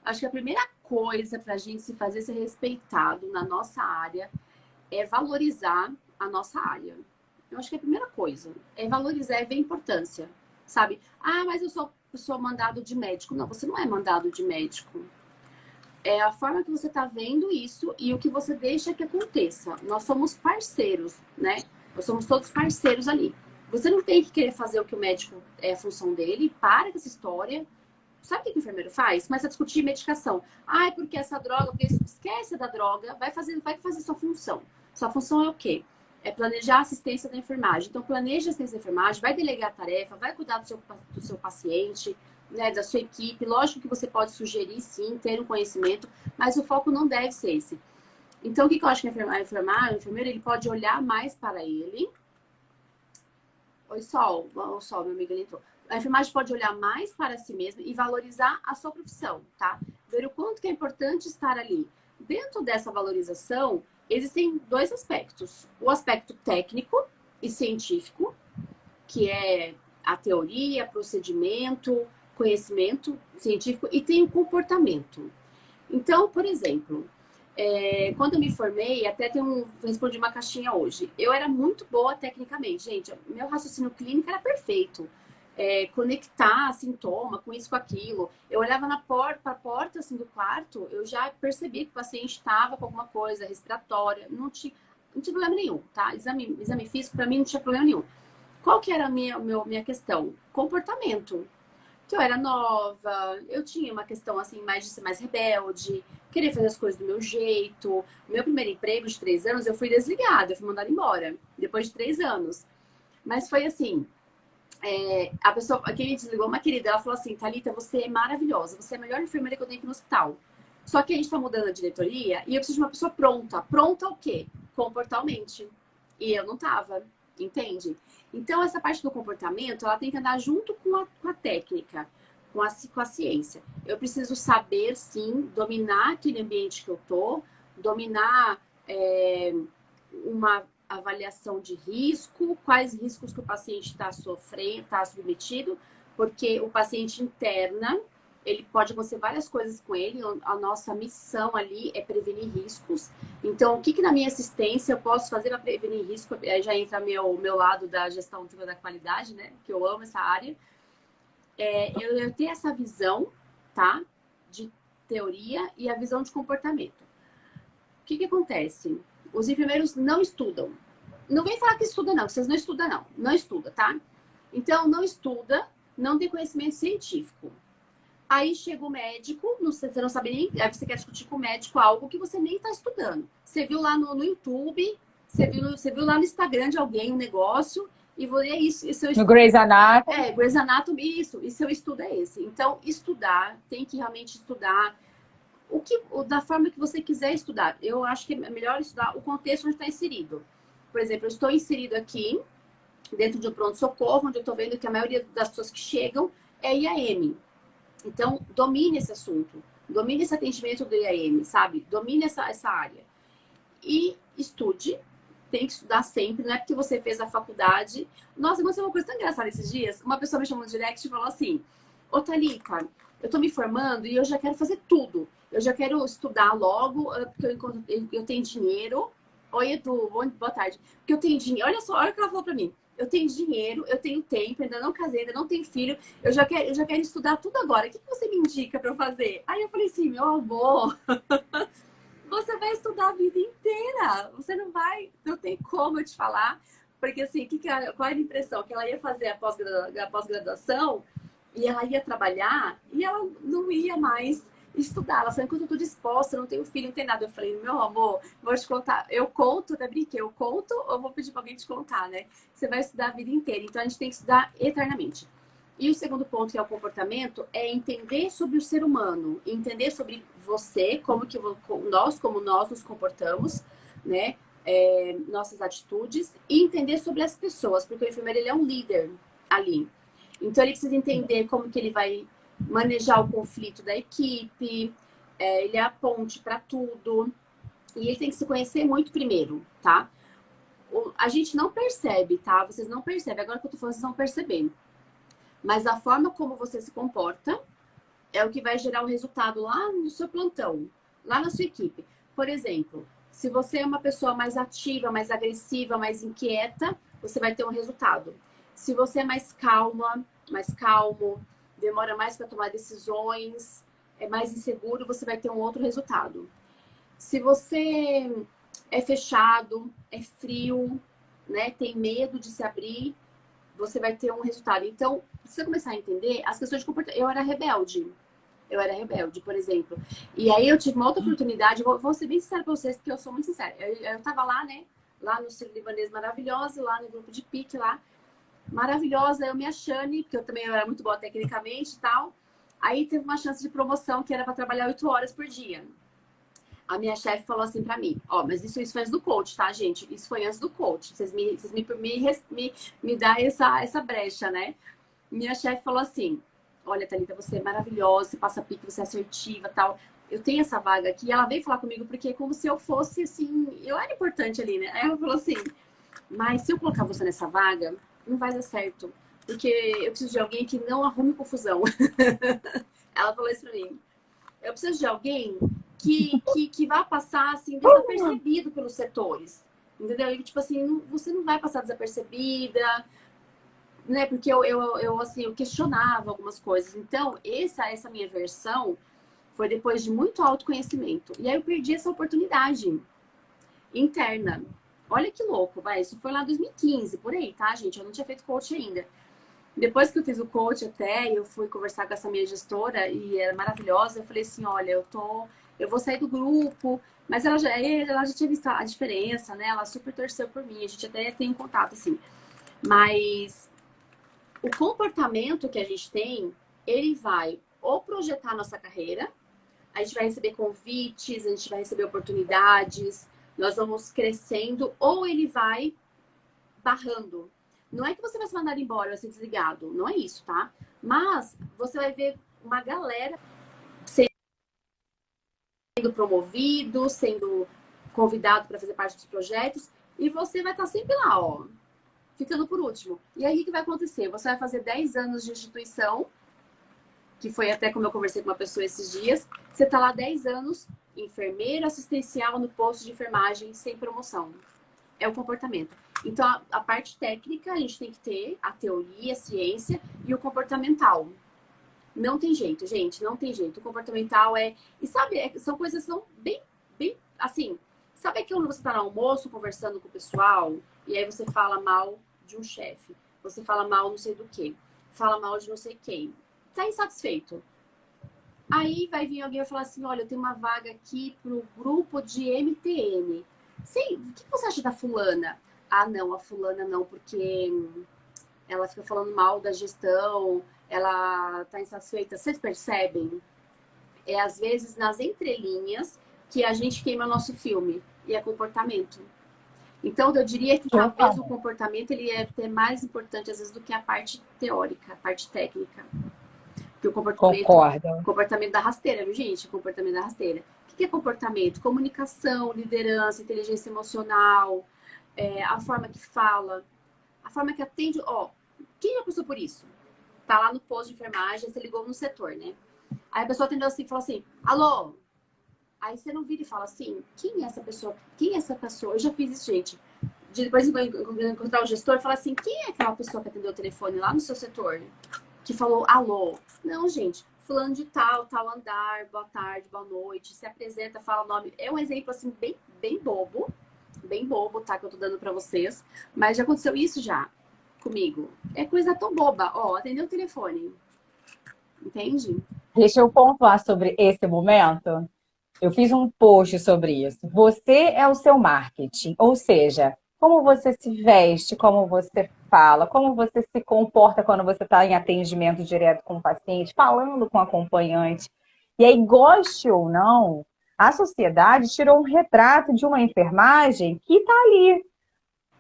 acho que a primeira coisa para a gente se fazer ser respeitado na nossa área é valorizar a nossa área. Eu acho que é a primeira coisa é valorizar e ver a importância, sabe? Ah, mas eu sou mandado de médico. Não, você não é mandado de médico. É a forma que você está vendo isso e o que você deixa que aconteça. Nós somos parceiros, né? Nós somos todos parceiros ali. Você não tem que querer fazer o que o médico é a função dele. Para com essa história. Sabe o que o enfermeiro faz? Começa a discutir medicação. Ah, é porque essa droga, porque esquece da droga, vai fazer sua função. Sua função é o quê? É planejar a assistência da enfermagem. Então, planeja a assistência da enfermagem, vai delegar a tarefa, vai cuidar do seu paciente, né, da sua equipe. Lógico que você pode sugerir, sim, ter um conhecimento, mas o foco não deve ser esse. Então, o que eu acho que o enfermeiro, ele pode olhar mais para ele. Oi, Sol, meu amigo, ele entrou. A enfermagem pode olhar mais para si mesma e valorizar a sua profissão, tá? Ver o quanto que é importante estar ali. Dentro dessa valorização, existem dois aspectos. O aspecto técnico e científico, que é a teoria, procedimento, conhecimento científico, e tem o comportamento. Então, por exemplo, quando eu me formei, respondi uma caixinha hoje. Eu era muito boa tecnicamente, gente. Meu raciocínio clínico era perfeito. Conectar sintoma com isso, com aquilo. Eu olhava para a porta assim, do quarto, eu já percebi que o paciente estava com alguma coisa respiratória. Não tinha problema nenhum, tá? Exame físico, para mim, não tinha problema nenhum. Qual que era a minha questão? Comportamento. Que eu era nova, eu tinha uma questão assim, mais de ser mais rebelde, querer fazer as coisas do meu jeito. O meu primeiro emprego de 3 anos, eu fui desligada, eu fui mandada embora, depois de 3 anos. Mas foi assim, a pessoa, quem me desligou, uma querida, ela falou assim, Thalita, você é maravilhosa, você é a melhor enfermeira que eu tenho aqui no hospital. Só que a gente tá mudando a diretoria e eu preciso de uma pessoa pronta. Pronta o quê? Comportalmente. E eu não tava, entende? Então, essa parte do comportamento, ela tem que andar junto com a técnica, com a ciência. Eu preciso saber, sim, dominar aquele ambiente que eu tô, dominar uma avaliação de risco, quais riscos que o paciente está sofrendo, está submetido, porque o paciente interna, ele pode acontecer várias coisas com ele, a nossa missão ali é prevenir riscos. Então, o que na minha assistência eu posso fazer para prevenir risco? Aí já entra meu lado da gestão da qualidade, né? Que eu amo essa área. Eu tenho essa visão, tá? De teoria e a visão de comportamento. O que acontece? Os enfermeiros não estudam. Não vem falar que estuda, não. Vocês não estudam, não. Não estuda, tá? Então, não estuda, não tem conhecimento científico. Aí chega o médico, você não sabe nem... Aí você quer discutir com o médico algo que você nem está estudando. Você viu lá no YouTube, você viu lá no Instagram de alguém um negócio, e é isso. No Grey's Anatomy. Grey's Anatomy, isso. E seu estudo é esse. Então, estudar, tem que realmente estudar da forma que você quiser estudar. Eu acho que é melhor estudar o contexto onde está inserido. Por exemplo, eu estou inserido aqui, dentro de um pronto-socorro, onde eu estou vendo que a maioria das pessoas que chegam é IAM. Então, domine esse assunto. Domine esse atendimento do IAM, sabe? Domine essa área. E estude. Tem que estudar sempre. Não é porque você fez a faculdade. Nossa, aconteceu uma coisa tão engraçada esses dias. Uma pessoa me chamou no direct e falou assim, ô Thalita, eu tô me formando e eu já quero fazer tudo. Eu já quero estudar logo, porque eu tenho dinheiro. Oi, Edu, boa tarde. Porque eu tenho dinheiro. Olha só, olha o que ela falou pra mim. Eu tenho dinheiro, eu tenho tempo, ainda não casei, ainda não tenho filho. Eu já quero estudar tudo agora. O que você me indica pra eu fazer? Aí eu falei assim, meu amor, você vai estudar a vida inteira. Você não tem como eu te falar. Porque assim, qual era a impressão? Que ela ia fazer a pós-graduação e ela ia trabalhar e ela não ia mais estudar. Ela falou, enquanto eu tô disposta, eu não tenho filho, não tem nada. Eu falei, meu amor, vou te contar. Eu conto, até brinquei, eu conto ou vou pedir pra alguém te contar, né? Você vai estudar a vida inteira. Então, a gente tem que estudar eternamente. E o segundo ponto, que é o comportamento, é entender sobre o ser humano, entender sobre você, como nós nos comportamos, né? Nossas atitudes, e entender sobre as pessoas, porque o enfermeiro, ele é um líder ali. Então, ele precisa entender como que ele vai manejar o conflito da equipe, ele é a ponte para tudo, e ele tem que se conhecer muito primeiro, tá? A gente não percebe, tá? Vocês não percebem, agora que eu tô falando, vocês vão percebendo. Mas a forma como você se comporta é o que vai gerar o resultado lá no seu plantão, lá na sua equipe. Por exemplo, se você é uma pessoa mais ativa, mais agressiva, mais inquieta, você vai ter um resultado. Se você é mais calma, mais calmo, demora mais para tomar decisões, é mais inseguro, você vai ter um outro resultado. Se você é fechado, é frio, né, tem medo de se abrir, você vai ter um resultado. Então, precisa começar a entender as questões de comportamento. Eu era rebelde, por exemplo. E aí eu tive uma outra oportunidade, vou ser bem sincera pra vocês, porque eu sou muito sincera. Eu tava lá, né? Lá no Sírio-Libanês maravilhosa, lá no grupo de pique lá. Maravilhosa, eu me achando, porque eu também era muito boa tecnicamente e tal. Aí teve uma chance de promoção que era para trabalhar 8 horas por dia. A minha chefe falou assim pra mim, ó, mas isso foi antes do coach, tá, gente? Isso foi antes do coach. Vocês me dá essa brecha, né? Minha chefe falou assim, olha, Thalita, você é maravilhosa, você passa pique, você é assertiva e tal. Eu tenho essa vaga aqui. E ela veio falar comigo porque é como se eu fosse, assim, eu era importante ali, né? Aí ela falou assim, mas se eu colocar você nessa vaga, não vai dar certo. Porque eu preciso de alguém que não arrume confusão. Ela falou isso pra mim. Eu preciso de alguém que vá passar, assim, desapercebido pelos setores. Entendeu? E, tipo assim, você não vai passar desapercebida, né? Porque assim, eu questionava algumas coisas. Então, essa minha versão foi depois de muito autoconhecimento. E aí eu perdi essa oportunidade interna. Olha que louco, vai. Isso foi lá em 2015, por aí, tá, gente? Eu não tinha feito coach ainda. Depois que eu fiz o coach até, eu fui conversar com essa minha gestora e era maravilhosa. Eu falei assim, olha, eu vou sair do grupo, mas ela já tinha visto a diferença, né? Ela super torceu por mim, a gente até tem um contato, assim. Mas o comportamento que a gente tem, ele vai ou projetar a nossa carreira, a gente vai receber convites, a gente vai receber oportunidades, nós vamos crescendo, ou ele vai barrando. Não é que você vai ser mandado embora, vai ser desligado. Não é isso, tá? Mas você vai ver uma galera sendo promovido, sendo convidado para fazer parte dos projetos, e você vai estar sempre lá, ó, ficando por último. E aí o que vai acontecer? Você vai fazer 10 anos de instituição, que foi até como eu conversei com uma pessoa esses dias. Você está lá 10 anos, enfermeiro assistencial no posto de enfermagem, sem promoção. É o comportamento. Então, a parte técnica, a gente tem que ter a teoria, a ciência e o comportamental. Não tem jeito, gente, não tem jeito. O comportamental é... E sabe, são coisas que são bem, assim... Sabe que quando você está no almoço conversando com o pessoal e aí você fala mal de um chefe, você fala mal não sei do que, fala mal de não sei quem, tá insatisfeito. Aí vai vir alguém e vai falar assim, olha, eu tenho uma vaga aqui pro grupo de MTN. Sim, o que você acha da fulana? Ah, não, a fulana não, porque ela fica falando mal da gestão, ela tá insatisfeita. Vocês percebem? É às vezes nas entrelinhas que a gente queima nosso filme, e é comportamento. Então, eu diria que talvez o comportamento ele é até mais importante às vezes do que a parte teórica, a parte técnica. Porque o comportamento da rasteira, viu, gente? O comportamento da rasteira. O que é comportamento? Comunicação, liderança, inteligência emocional, a forma que fala, a forma que atende. Ó, quem já passou por isso? Tá lá no posto de enfermagem, você ligou no setor, né? Aí a pessoa atendeu assim e falou assim, alô? Aí você não vira e fala assim, quem é essa pessoa? Quem é essa pessoa? Eu já fiz isso, gente. Depois de encontrar o gestor, fala assim, quem é aquela pessoa que atendeu o telefone lá no seu setor? Que falou alô. Não, gente, fulano de tal, tal andar, boa tarde, boa noite, se apresenta, fala o nome. É um exemplo, assim, bem bobo, tá, que eu tô dando pra vocês. Mas já aconteceu isso já comigo. É coisa tão boba. Ó, atendeu o telefone. entende? Deixa eu pontuar sobre esse momento. Eu fiz um post sobre isso. Você é o seu marketing, ou seja, como você se veste, como você fala, como você se comporta quando você está em atendimento direto com o paciente, falando com o acompanhante. E aí, goste ou não, a sociedade tirou um retrato de uma enfermagem que está ali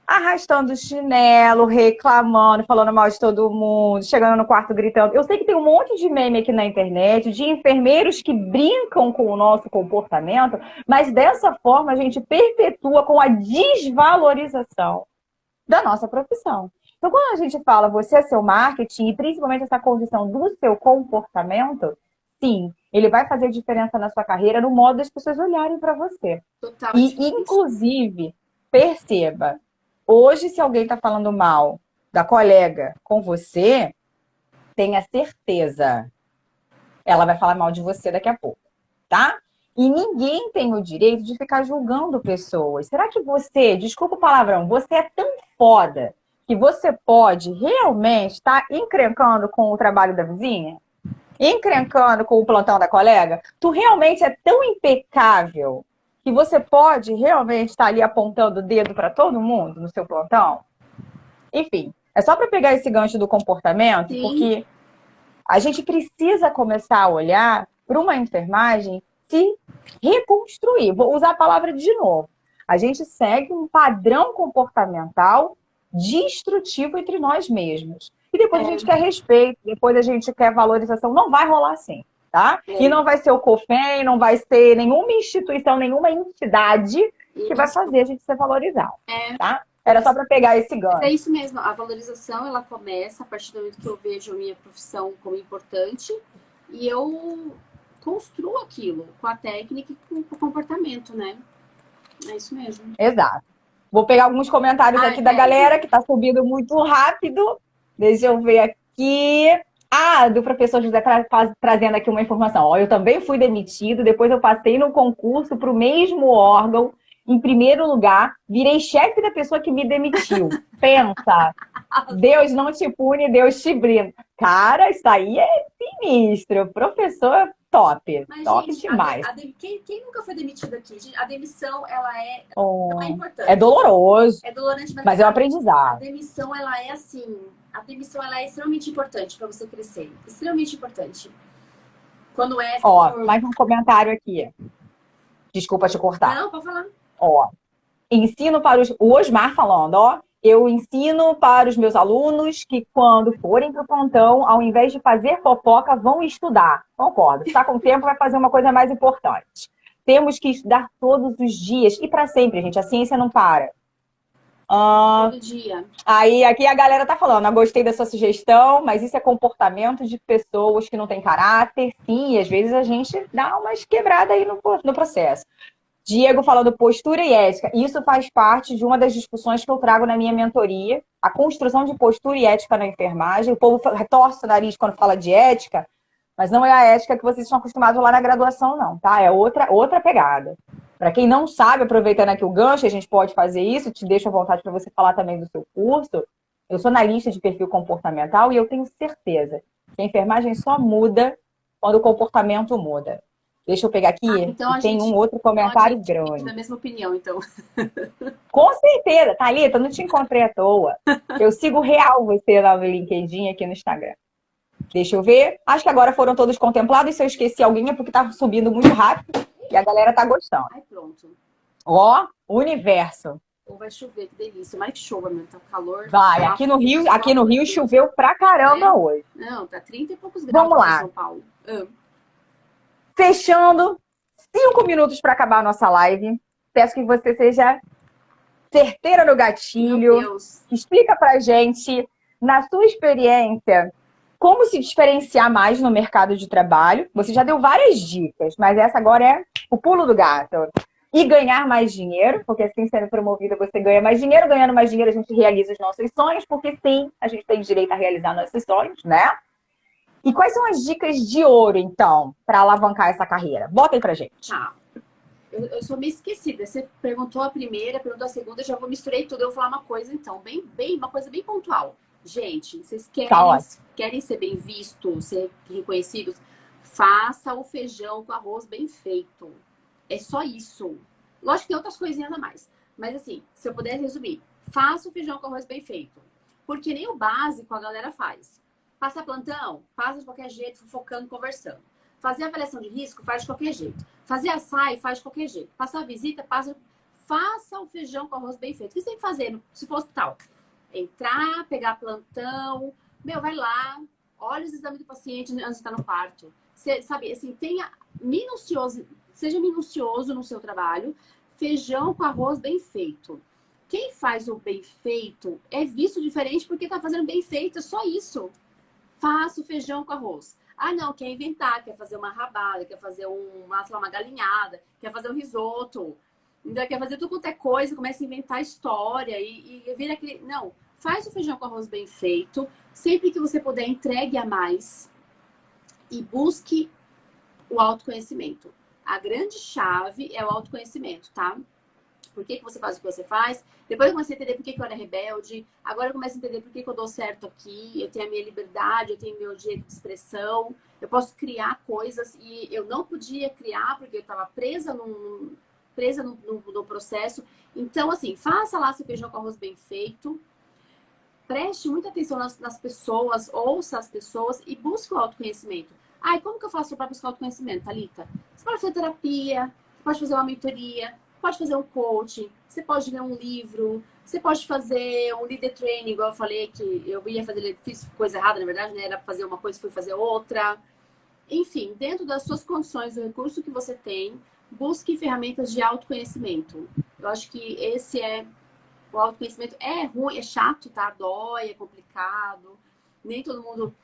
arrastando o chinelo, reclamando, falando mal de todo mundo, chegando no quarto gritando. Eu sei que tem um monte de meme aqui na internet de enfermeiros que brincam com o nosso comportamento, mas dessa forma a gente perpetua com a desvalorização da nossa profissão. Então, quando a gente fala você é seu marketing e principalmente essa condição do seu comportamento, sim, ele vai fazer diferença na sua carreira no modo das pessoas olharem para você. Total E, diferente. inclusive, perceba, hoje, se alguém está falando mal da colega com você, tenha certeza, ela vai falar mal de você daqui a pouco, tá? E ninguém tem o direito de ficar julgando pessoas. Será que você, desculpa o palavrão, você é tão foda que você pode realmente estar encrencando com o trabalho da vizinha? Encrencando com o plantão da colega? Tu realmente é tão impecável que você pode realmente estar ali apontando o dedo para todo mundo no seu plantão? Enfim, é só para pegar esse gancho do comportamento, Sim. porque a gente precisa começar a olhar para uma enfermagem se reconstruir. Vou usar a palavra de novo. A gente segue um padrão comportamental destrutivo entre nós mesmos. E depois a gente quer respeito, depois a gente quer valorização. Não vai rolar assim, tá? E não vai ser o COFEM, não vai ser nenhuma instituição, nenhuma entidade que vai fazer a gente ser valorizado, tá? Era só para pegar esse gancho. É isso mesmo, a valorização ela começa a partir do momento que eu vejo a minha profissão como importante e eu construo aquilo com a técnica e com o comportamento, né? É isso mesmo. Exato. Vou pegar alguns comentários aqui da galera que está subindo muito rápido. Deixa eu ver aqui. Do professor José trazendo aqui uma informação. Ó, eu também fui demitido, depois eu passei no concurso para o mesmo órgão. Em primeiro lugar, virei chefe da pessoa que me demitiu. Pensa, Deus não te pune, Deus te brinda. Cara, isso aí é sinistro. Professor, top. Mas, top gente, demais. Quem nunca foi demitido aqui? A demissão, ela é importante. É doloroso. É doloroso, mas é um aprendizado. A demissão, ela é assim... A demissão, ela é extremamente importante para você crescer. Extremamente importante. Quando é... Mais um comentário aqui. Desculpa te cortar. Não, pode falar. Ensino para o Osmar falando, eu ensino para os meus alunos que quando forem para o plantão, ao invés de fazer fofoca, vão estudar. Concordo. Se está com tempo, vai fazer uma coisa mais importante. Temos que estudar todos os dias e para sempre, gente. A ciência não para. Todo dia. Aí, aqui a galera tá falando, eu gostei da sua sugestão, mas isso é comportamento de pessoas que não têm caráter, sim, e às vezes a gente dá umas quebradas aí no processo. Diego falando postura e ética. Isso faz parte de uma das discussões que eu trago na minha mentoria, a construção de postura e ética na enfermagem. O povo torce o nariz quando fala de ética, mas não é a ética que vocês estão acostumados lá na graduação, não, tá? É outra pegada. Para quem não sabe, aproveitando aqui o gancho, a gente pode fazer isso, te deixo à vontade para você falar também do seu curso. Eu sou analista de perfil comportamental e eu tenho certeza que a enfermagem só muda quando o comportamento muda. Deixa eu pegar aqui, então tem um outro comentário grande. Da mesma opinião, então. Com certeza, Thalita, não te encontrei à toa. Eu sigo real você lá no LinkedIn aqui no Instagram. Deixa eu ver. Acho que agora foram todos contemplados. Se eu esqueci alguém é porque tá subindo muito rápido e a galera tá gostando. Ai, pronto. Universo. Ou vai chover, que delícia. Mais que chova, meu. Tá calor. Vai, aqui no Rio choveu pra caramba hoje. Não, tá 30 e poucos graus. Vamos lá. Em São Paulo. Fechando, 5 minutos para acabar a nossa live. Peço que você seja certeira no gatilho. Meu Deus. Explica pra gente, na sua experiência, como se diferenciar mais no mercado de trabalho. Você já deu várias dicas, mas essa agora é o pulo do gato. E ganhar mais dinheiro, porque assim, sendo promovida, você ganha mais dinheiro. Ganhando mais dinheiro, a gente realiza os nossos sonhos, porque sim, a gente tem direito a realizar nossos sonhos, né? E quais são as dicas de ouro, então, para alavancar essa carreira? Bota aí pra gente. Tá. Eu sou meio esquecida. Você perguntou a primeira, perguntou a segunda, eu já vou misturei tudo. Eu vou falar uma coisa, então, uma coisa bem pontual. Gente, vocês Tá ótimo. querem ser bem vistos, ser reconhecidos? Faça o feijão com arroz bem feito. É só isso. Lógico que tem outras coisinhas a mais. Mas assim, se eu puder resumir, faça o feijão com arroz bem feito. Porque nem o básico a galera faz. Passar plantão, faz de qualquer jeito, fofocando, conversando. Fazer avaliação de risco, faz de qualquer jeito. Fazer açaí, faz de qualquer jeito. Passar visita, faça o feijão com arroz bem feito. O que você tem que fazer se for hospital? Entrar, pegar plantão, vai lá, olha os exames do paciente antes de estar no quarto. Você, sabe, assim, seja minucioso no seu trabalho. Feijão com arroz bem feito. Quem faz o bem feito é visto diferente porque está fazendo bem feito, é só isso. Faça o feijão com arroz. Ah, não, quer inventar, quer fazer uma rabada, quer fazer uma galinhada, quer fazer um risoto, ainda quer fazer tudo quanto é coisa, começa a inventar história e vira aquele... Não, faz o feijão com arroz bem feito, sempre que você puder, entregue a mais e busque o autoconhecimento. A grande chave é o autoconhecimento, tá? Por que você faz o que você faz? Depois eu comecei a entender por que eu era rebelde. Agora eu começo a entender por que eu dou certo aqui. Eu tenho a minha liberdade, eu tenho meu jeito de expressão. Eu posso criar coisas e eu não podia criar porque eu estava presa no processo. Então, assim, faça lá seu feijão com arroz bem feito. Preste muita atenção nas pessoas, ouça as pessoas e busque o autoconhecimento. Ah, e como que eu faço para buscar autoconhecimento, Thalita? Você pode fazer terapia, você pode fazer uma mentoria, pode fazer um coaching, você pode ler um livro, você pode fazer um leader training, igual eu falei que eu ia fazer, fiz coisa errada, na verdade, né? Era fazer uma coisa e fui fazer outra. Enfim, dentro das suas condições, do recurso que você tem, busque ferramentas de autoconhecimento. Eu acho que o autoconhecimento é ruim, é chato, tá? Dói, é complicado. Nem todo mundo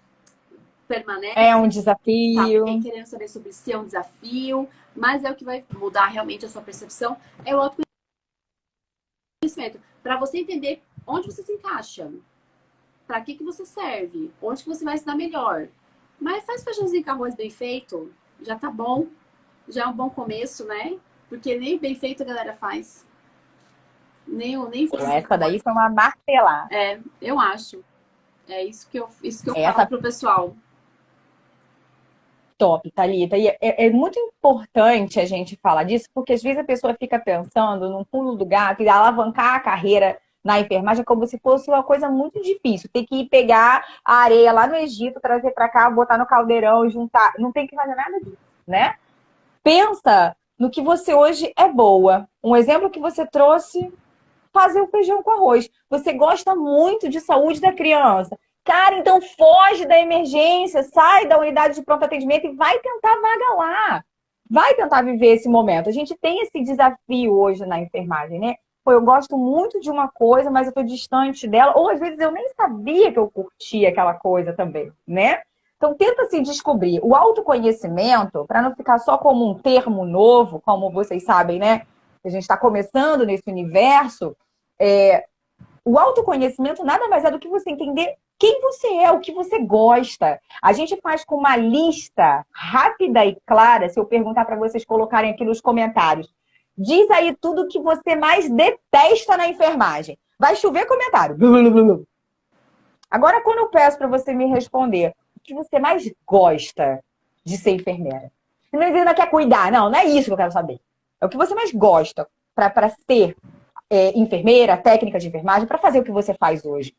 permanece. É um Tá desafio. bem querendo saber sobre si, é um desafio, mas é o que vai mudar realmente a sua percepção, é o autoconhecimento. Para você entender onde você se encaixa, para que você serve, onde que você vai se dar melhor. Mas faz feijãozinho com arroz bem feito, já tá bom, já é um bom começo, né? Porque nem bem feito a galera faz. Nem Essa daí foi uma martelada. Eu acho. É isso que eu Essa falo pro pessoal. top, Thalita. E é muito importante a gente falar disso, porque às vezes a pessoa fica pensando num pulo do gato e alavancar a carreira na enfermagem como se fosse uma coisa muito difícil. Ter que ir pegar a areia lá no Egito, trazer para cá, botar no caldeirão e juntar. Não tem que fazer nada disso, né? Pensa no que você hoje é boa. Um exemplo que você trouxe, fazer o feijão com arroz. Você gosta muito de saúde da criança. Cara, então foge da emergência, sai da unidade de pronto atendimento e vai tentar vaga lá. Vai tentar viver esse momento. A gente tem esse desafio hoje na enfermagem, né? Pô, eu gosto muito de uma coisa, mas eu tô distante dela. Ou às vezes eu nem sabia que eu curtia aquela coisa também, né? Então tenta se descobrir. O autoconhecimento, para não ficar só como um termo novo, como vocês sabem, né? A gente está começando nesse universo. O autoconhecimento nada mais é do que você entender quem você é, o que você gosta. A gente faz com uma lista rápida e clara, se eu perguntar para vocês colocarem aqui nos comentários. Diz aí tudo que você mais detesta na enfermagem. Vai chover comentário. Agora, quando eu peço para você me responder o que você mais gosta de ser enfermeira. Não é dizendo que quer cuidar, não é isso que eu quero saber. É o que você mais gosta para ser enfermeira, técnica de enfermagem, para fazer o que você faz hoje.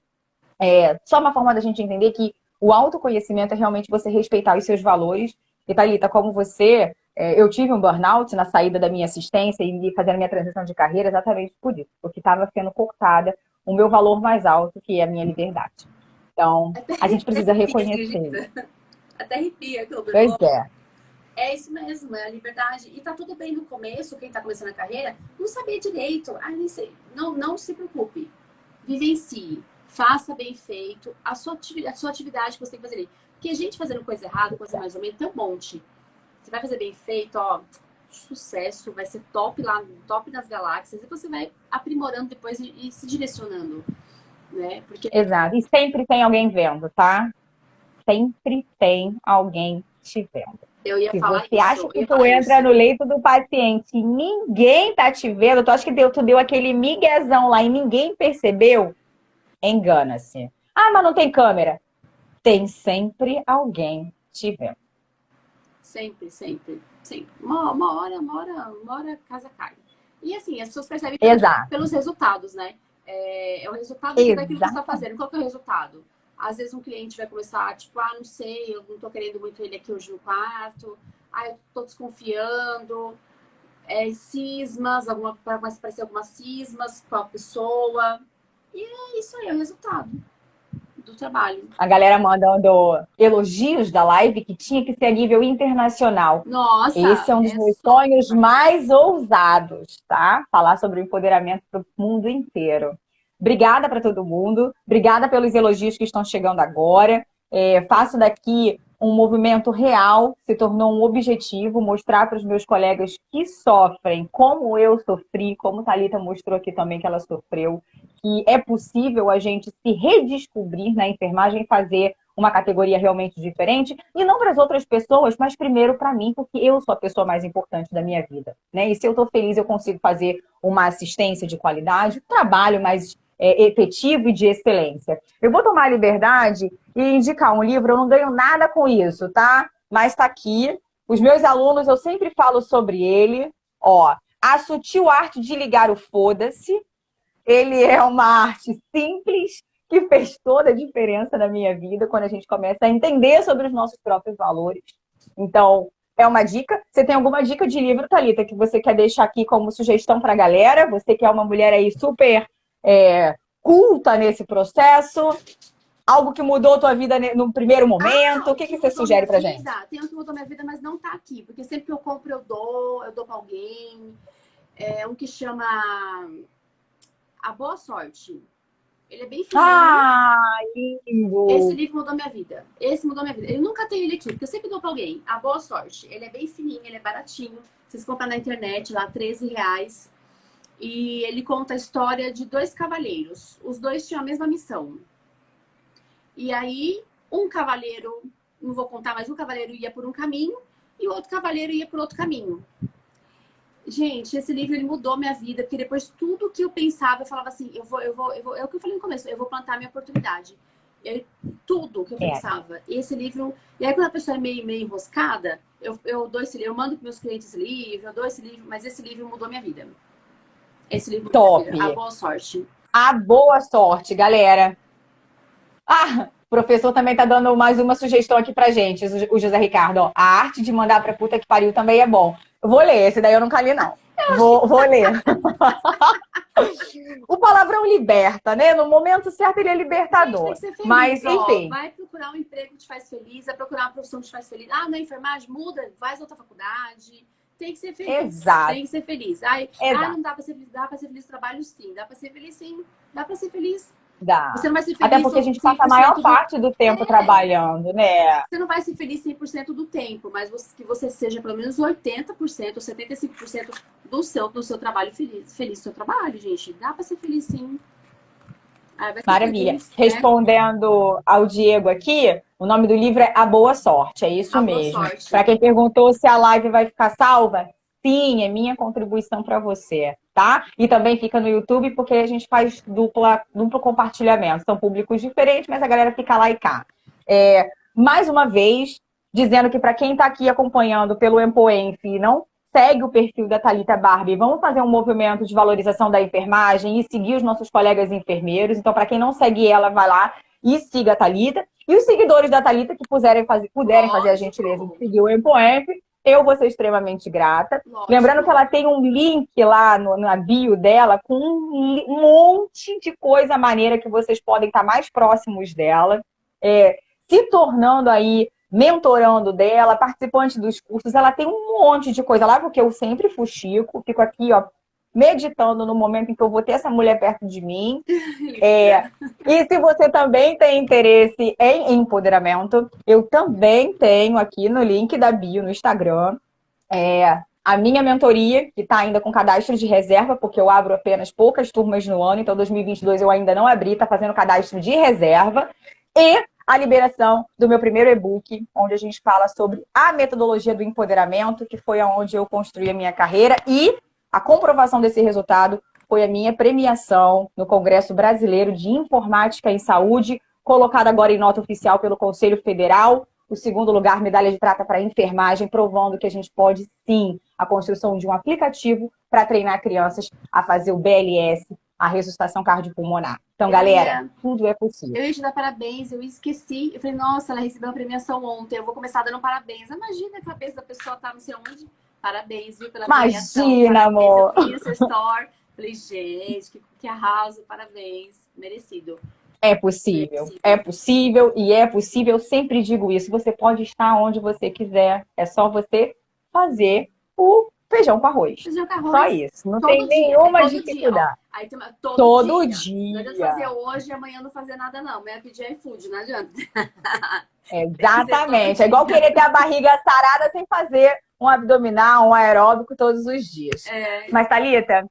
Só uma forma da gente entender que o autoconhecimento é realmente você respeitar os seus valores. E, Thalita, como você, eu tive um burnout na saída da minha assistência e fazendo minha transição de carreira exatamente por isso, porque estava sendo cortada o meu valor mais alto, que é a minha liberdade. Então, a gente precisa reconhecer. Até arrepia. Pois é. É isso mesmo, é a liberdade. E tá tudo bem no começo, quem tá começando a carreira, não saber direito. Nem sei. Não se preocupe. Vivencie. Faça bem feito a sua atividade que você tem que fazer ali. Porque a gente fazendo coisa errada, coisa mais ou menos, tem um monte. Você vai fazer bem feito, ó, sucesso, vai ser top lá, top nas galáxias, e você vai aprimorando depois e se direcionando, né? Porque... Exato. E sempre tem alguém vendo, tá? Sempre tem alguém te vendo. Eu ia Se falar você isso, acha que tu entra no leito do paciente e ninguém tá te vendo, tu acha que tu deu aquele miguezão lá e ninguém percebeu, engana-se. Ah, mas não tem câmera. Tem sempre alguém te vendo. Sempre, sempre, sempre. Uma hora a casa cai. E assim, as pessoas percebem Exato. pelos resultados, né? É o resultado daquilo que você está fazendo. Qual que é o resultado? Às vezes um cliente vai começar, tipo, não sei, eu não tô querendo muito ele aqui hoje no quarto. Eu tô desconfiando. Cismas, começa a aparecer algumas cismas com a pessoa. E é isso aí, é o resultado do trabalho. A galera mandando elogios da live que tinha que ser a nível internacional. Nossa! Esse é um dos meus sonhos mais ousados, tá? Falar sobre o empoderamento para o mundo inteiro. Obrigada para todo mundo. Obrigada pelos elogios que estão chegando agora. Faço daqui um movimento real, se tornou um objetivo, mostrar para os meus colegas que sofrem, como eu sofri, como Thalita mostrou aqui também que ela sofreu, que é possível a gente se redescobrir na enfermagem e fazer uma categoria realmente diferente, e não para as outras pessoas, mas primeiro para mim, porque eu sou a pessoa mais importante da minha vida, né? E se eu estou feliz, eu consigo fazer uma assistência de qualidade, um trabalho mais efetivo e de excelência. Eu vou tomar a liberdade e indicar um livro, eu não ganho nada com isso, tá? Mas está aqui. Os meus alunos, eu sempre falo sobre ele. Ó, A Sutil Arte de Ligar o Foda-se. Ele é uma arte simples que fez toda a diferença na minha vida quando a gente começa a entender sobre os nossos próprios valores. Então, é uma dica. Você tem alguma dica de livro, Thalita, que você quer deixar aqui como sugestão para a galera? Você que é uma mulher aí super culta nesse processo. Algo que mudou a tua vida no primeiro momento? O que você sugere pra gente? Tem um que mudou minha vida, mas não tá aqui. Porque sempre que eu compro, eu dou pra alguém. É um que chama A Boa Sorte. Ele é bem fininho. Lindo! Esse livro mudou minha vida. Esse mudou minha vida. Eu nunca tenho ele aqui, porque eu sempre dou pra alguém. A Boa Sorte. Ele é bem fininho, ele é baratinho. Vocês compram na internet, lá, R$13. E ele conta a história de 2 cavaleiros. Os dois tinham a mesma missão. E aí, um cavaleiro, não vou contar, mas um cavaleiro ia por um caminho e o outro cavaleiro ia por outro caminho. Gente, esse livro ele mudou minha vida, porque depois tudo que eu pensava, eu falava assim, é o que eu falei no começo, eu vou plantar minha oportunidade. Tudo que eu pensava. Esse livro, e aí quando a pessoa é meio enroscada, eu dou esse livro, eu mando para meus clientes esse livro, eu dou esse livro, mas esse livro mudou minha vida. Esse livro mudou minha vida. A Boa Sorte. A Boa Sorte, galera. O professor também tá dando mais uma sugestão aqui pra gente, o José Ricardo. Ó, a arte de mandar pra puta que pariu também é bom. Eu vou ler, esse daí eu nunca li, não. Vou ler. O palavrão liberta, né? No momento certo ele é libertador. Tem que ser feliz, mas, enfim. Vai procurar um emprego que te faz feliz, vai procurar uma profissão que te faz feliz. Na enfermagem, muda, faz outra faculdade. Tem que ser feliz. Exato. Tem que ser feliz. Não dá pra ser feliz. Dá pra ser feliz no trabalho, sim. Dá pra ser feliz, sim. Dá pra ser feliz. Dá. Você não vai ser feliz. Até porque a gente passa a maior parte do tempo trabalhando, né? Você não vai ser feliz 100% do tempo, mas que você seja pelo menos 80% ou 75% do seu trabalho feliz do seu trabalho, gente. Dá pra ser feliz, sim. Maravilha. Feliz, respondendo ao Diego aqui, o nome do livro é A Boa Sorte, é isso mesmo. Para quem perguntou se a live vai ficar salva, sim, é minha contribuição para você, tá? E também fica no YouTube porque a gente faz duplo compartilhamento. São públicos diferentes, mas a galera fica lá e cá. Mais uma vez, dizendo que para quem está aqui acompanhando pelo Empoenf e não segue o perfil da Thalita Barbie, vamos fazer um movimento de valorização da enfermagem e seguir os nossos colegas enfermeiros. Então, para quem não segue ela, vai lá e siga a Thalita. E os seguidores da Thalita que puderem fazer a gentileza de seguir o Empoenf, eu vou ser extremamente grata. Lógico. Lembrando que ela tem um link lá na bio dela com um monte de coisa maneira que vocês podem estar mais próximos dela, se tornando aí mentorando dela, participante dos cursos. Ela tem um monte de coisa lá, porque eu sempre fuxico, fico aqui, ó, meditando no momento em que eu vou ter essa mulher perto de mim. E se você também tem interesse em empoderamento, eu também tenho aqui no link da bio no Instagram a minha mentoria, que está ainda com cadastro de reserva, porque eu abro apenas poucas turmas no ano, então 2022 eu ainda não abri, está fazendo cadastro de reserva. E a liberação do meu primeiro e-book, onde a gente fala sobre a metodologia do empoderamento, que foi aonde eu construí a minha carreira, e a comprovação desse resultado foi a minha premiação no Congresso Brasileiro de Informática em Saúde, colocado agora em nota oficial pelo Conselho Federal. O segundo lugar, medalha de prata para enfermagem, provando que a gente pode sim a construção de um aplicativo para treinar crianças a fazer o BLS, a ressuscitação cardiopulmonar. Então, galera, tudo é possível. Eu ia te dar parabéns, eu esqueci. Eu falei, nossa, ela recebeu uma premiação ontem, eu vou começar dando parabéns. Imagina que a cabeça da pessoa tá não sei onde. Parabéns, viu, pela premiação. Imagina, amor. Eu vi no seu store. Falei, gente, que arraso, parabéns. Merecido. É possível, e é possível, eu sempre digo isso, você pode estar onde você quiser, é só você fazer o feijão com arroz. Feijão com arroz. Só isso, não tem nenhuma dificuldade. Aí, todo dia. Não adianta fazer hoje e amanhã não fazer nada não, amanhã pedir iFood, não adianta. Exatamente, é igual querer ter a barriga sarada sem fazer um abdominal, um aeróbico todos os dias. Mas, Thalita,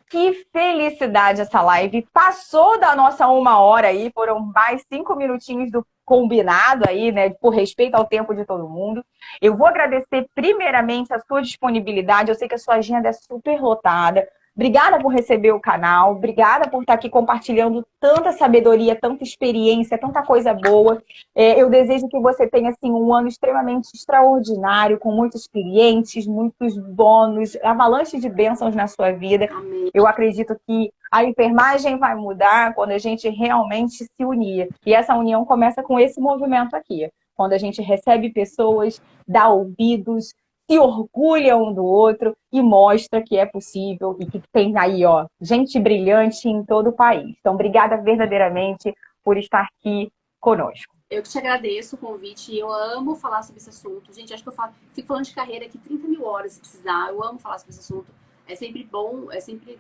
que felicidade essa live. Passou da nossa 1 hora aí, foram mais 5 minutinhos do combinado aí, né? Por respeito ao tempo de todo mundo. Eu vou agradecer primeiramente a sua disponibilidade. Eu sei que a sua agenda é super lotada. Obrigada por receber o canal, obrigada por estar aqui compartilhando tanta sabedoria, tanta experiência, tanta coisa boa. Eu desejo que você tenha assim, um ano extremamente extraordinário, com muitos clientes, muitos bônus, avalanche de bênçãos na sua vida. Amém. Eu acredito que a enfermagem vai mudar quando a gente realmente se unir. E essa união começa com esse movimento aqui. Quando a gente recebe pessoas, dá ouvidos, se orgulha um do outro e mostra que é possível e que tem aí, ó, gente brilhante em todo o país. Então, obrigada verdadeiramente por estar aqui conosco. Eu que te agradeço o convite. Eu amo falar sobre esse assunto. Gente, acho que fico falando de carreira aqui 30 mil horas se precisar. Eu amo falar sobre esse assunto. É sempre bom, é sempre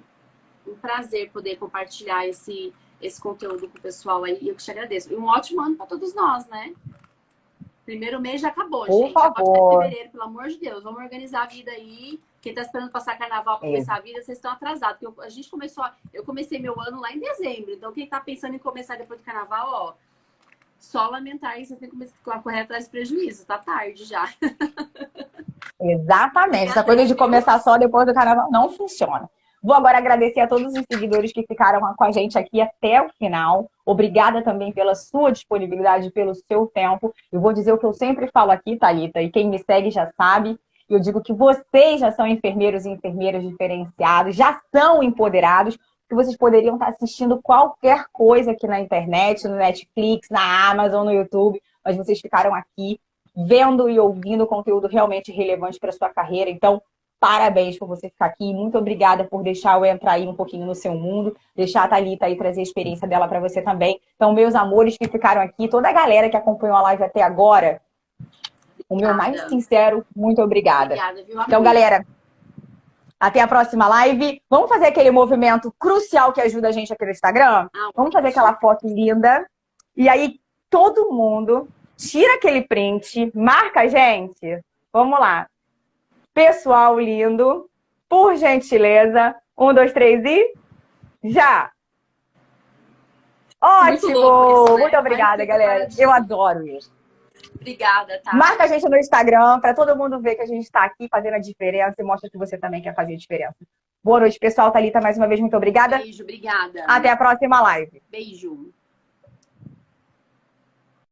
um prazer poder compartilhar esse conteúdo com o pessoal aí. Eu que te agradeço. E um ótimo ano para todos nós, né? Primeiro mês já acabou, por gente. Favor. Já pode ter fevereiro, pelo amor de Deus. Vamos organizar a vida aí. Quem tá esperando passar carnaval para começar a vida, vocês estão atrasados. Eu comecei meu ano lá em dezembro. Então, quem tá pensando em começar depois do carnaval, ó, só lamentar que você tem que correr atrás de prejuízo. Tá tarde já. Exatamente. Essa coisa de começar só depois do carnaval não funciona. Vou agora agradecer a todos os seguidores que ficaram com a gente aqui até o final. Obrigada também pela sua disponibilidade, pelo seu tempo. Eu vou dizer o que eu sempre falo aqui, Thalita, e quem me segue já sabe. Eu digo que vocês já são enfermeiros e enfermeiras diferenciados, já são empoderados, que vocês poderiam estar assistindo qualquer coisa aqui na internet, no Netflix, na Amazon, no YouTube, mas vocês ficaram aqui vendo e ouvindo conteúdo realmente relevante para a sua carreira. Então, parabéns por você ficar aqui. Muito obrigada por deixar eu entrar aí um pouquinho no seu mundo, deixar a Thalita aí trazer a experiência dela para você também. Então, meus amores que ficaram aqui, toda a galera que acompanhou a live até agora, o meu mais sincero, muito obrigada. Obrigada, viu, então, galera, até a próxima live. Vamos fazer aquele movimento crucial que ajuda a gente aqui no Instagram? Vamos fazer aquela foto linda. E aí, todo mundo tira aquele print, marca a gente. Vamos lá. Pessoal lindo, por gentileza. 1, 2, 3 e já! Ótimo! Muito louco isso, né? Muito obrigada, galera. Eu adoro isso. Obrigada, tá? Marca a gente no Instagram para todo mundo ver que a gente está aqui fazendo a diferença e mostra que você também quer fazer a diferença. Boa noite, pessoal. Thalita, mais uma vez, muito obrigada. Beijo, obrigada. Até a próxima live. Beijo.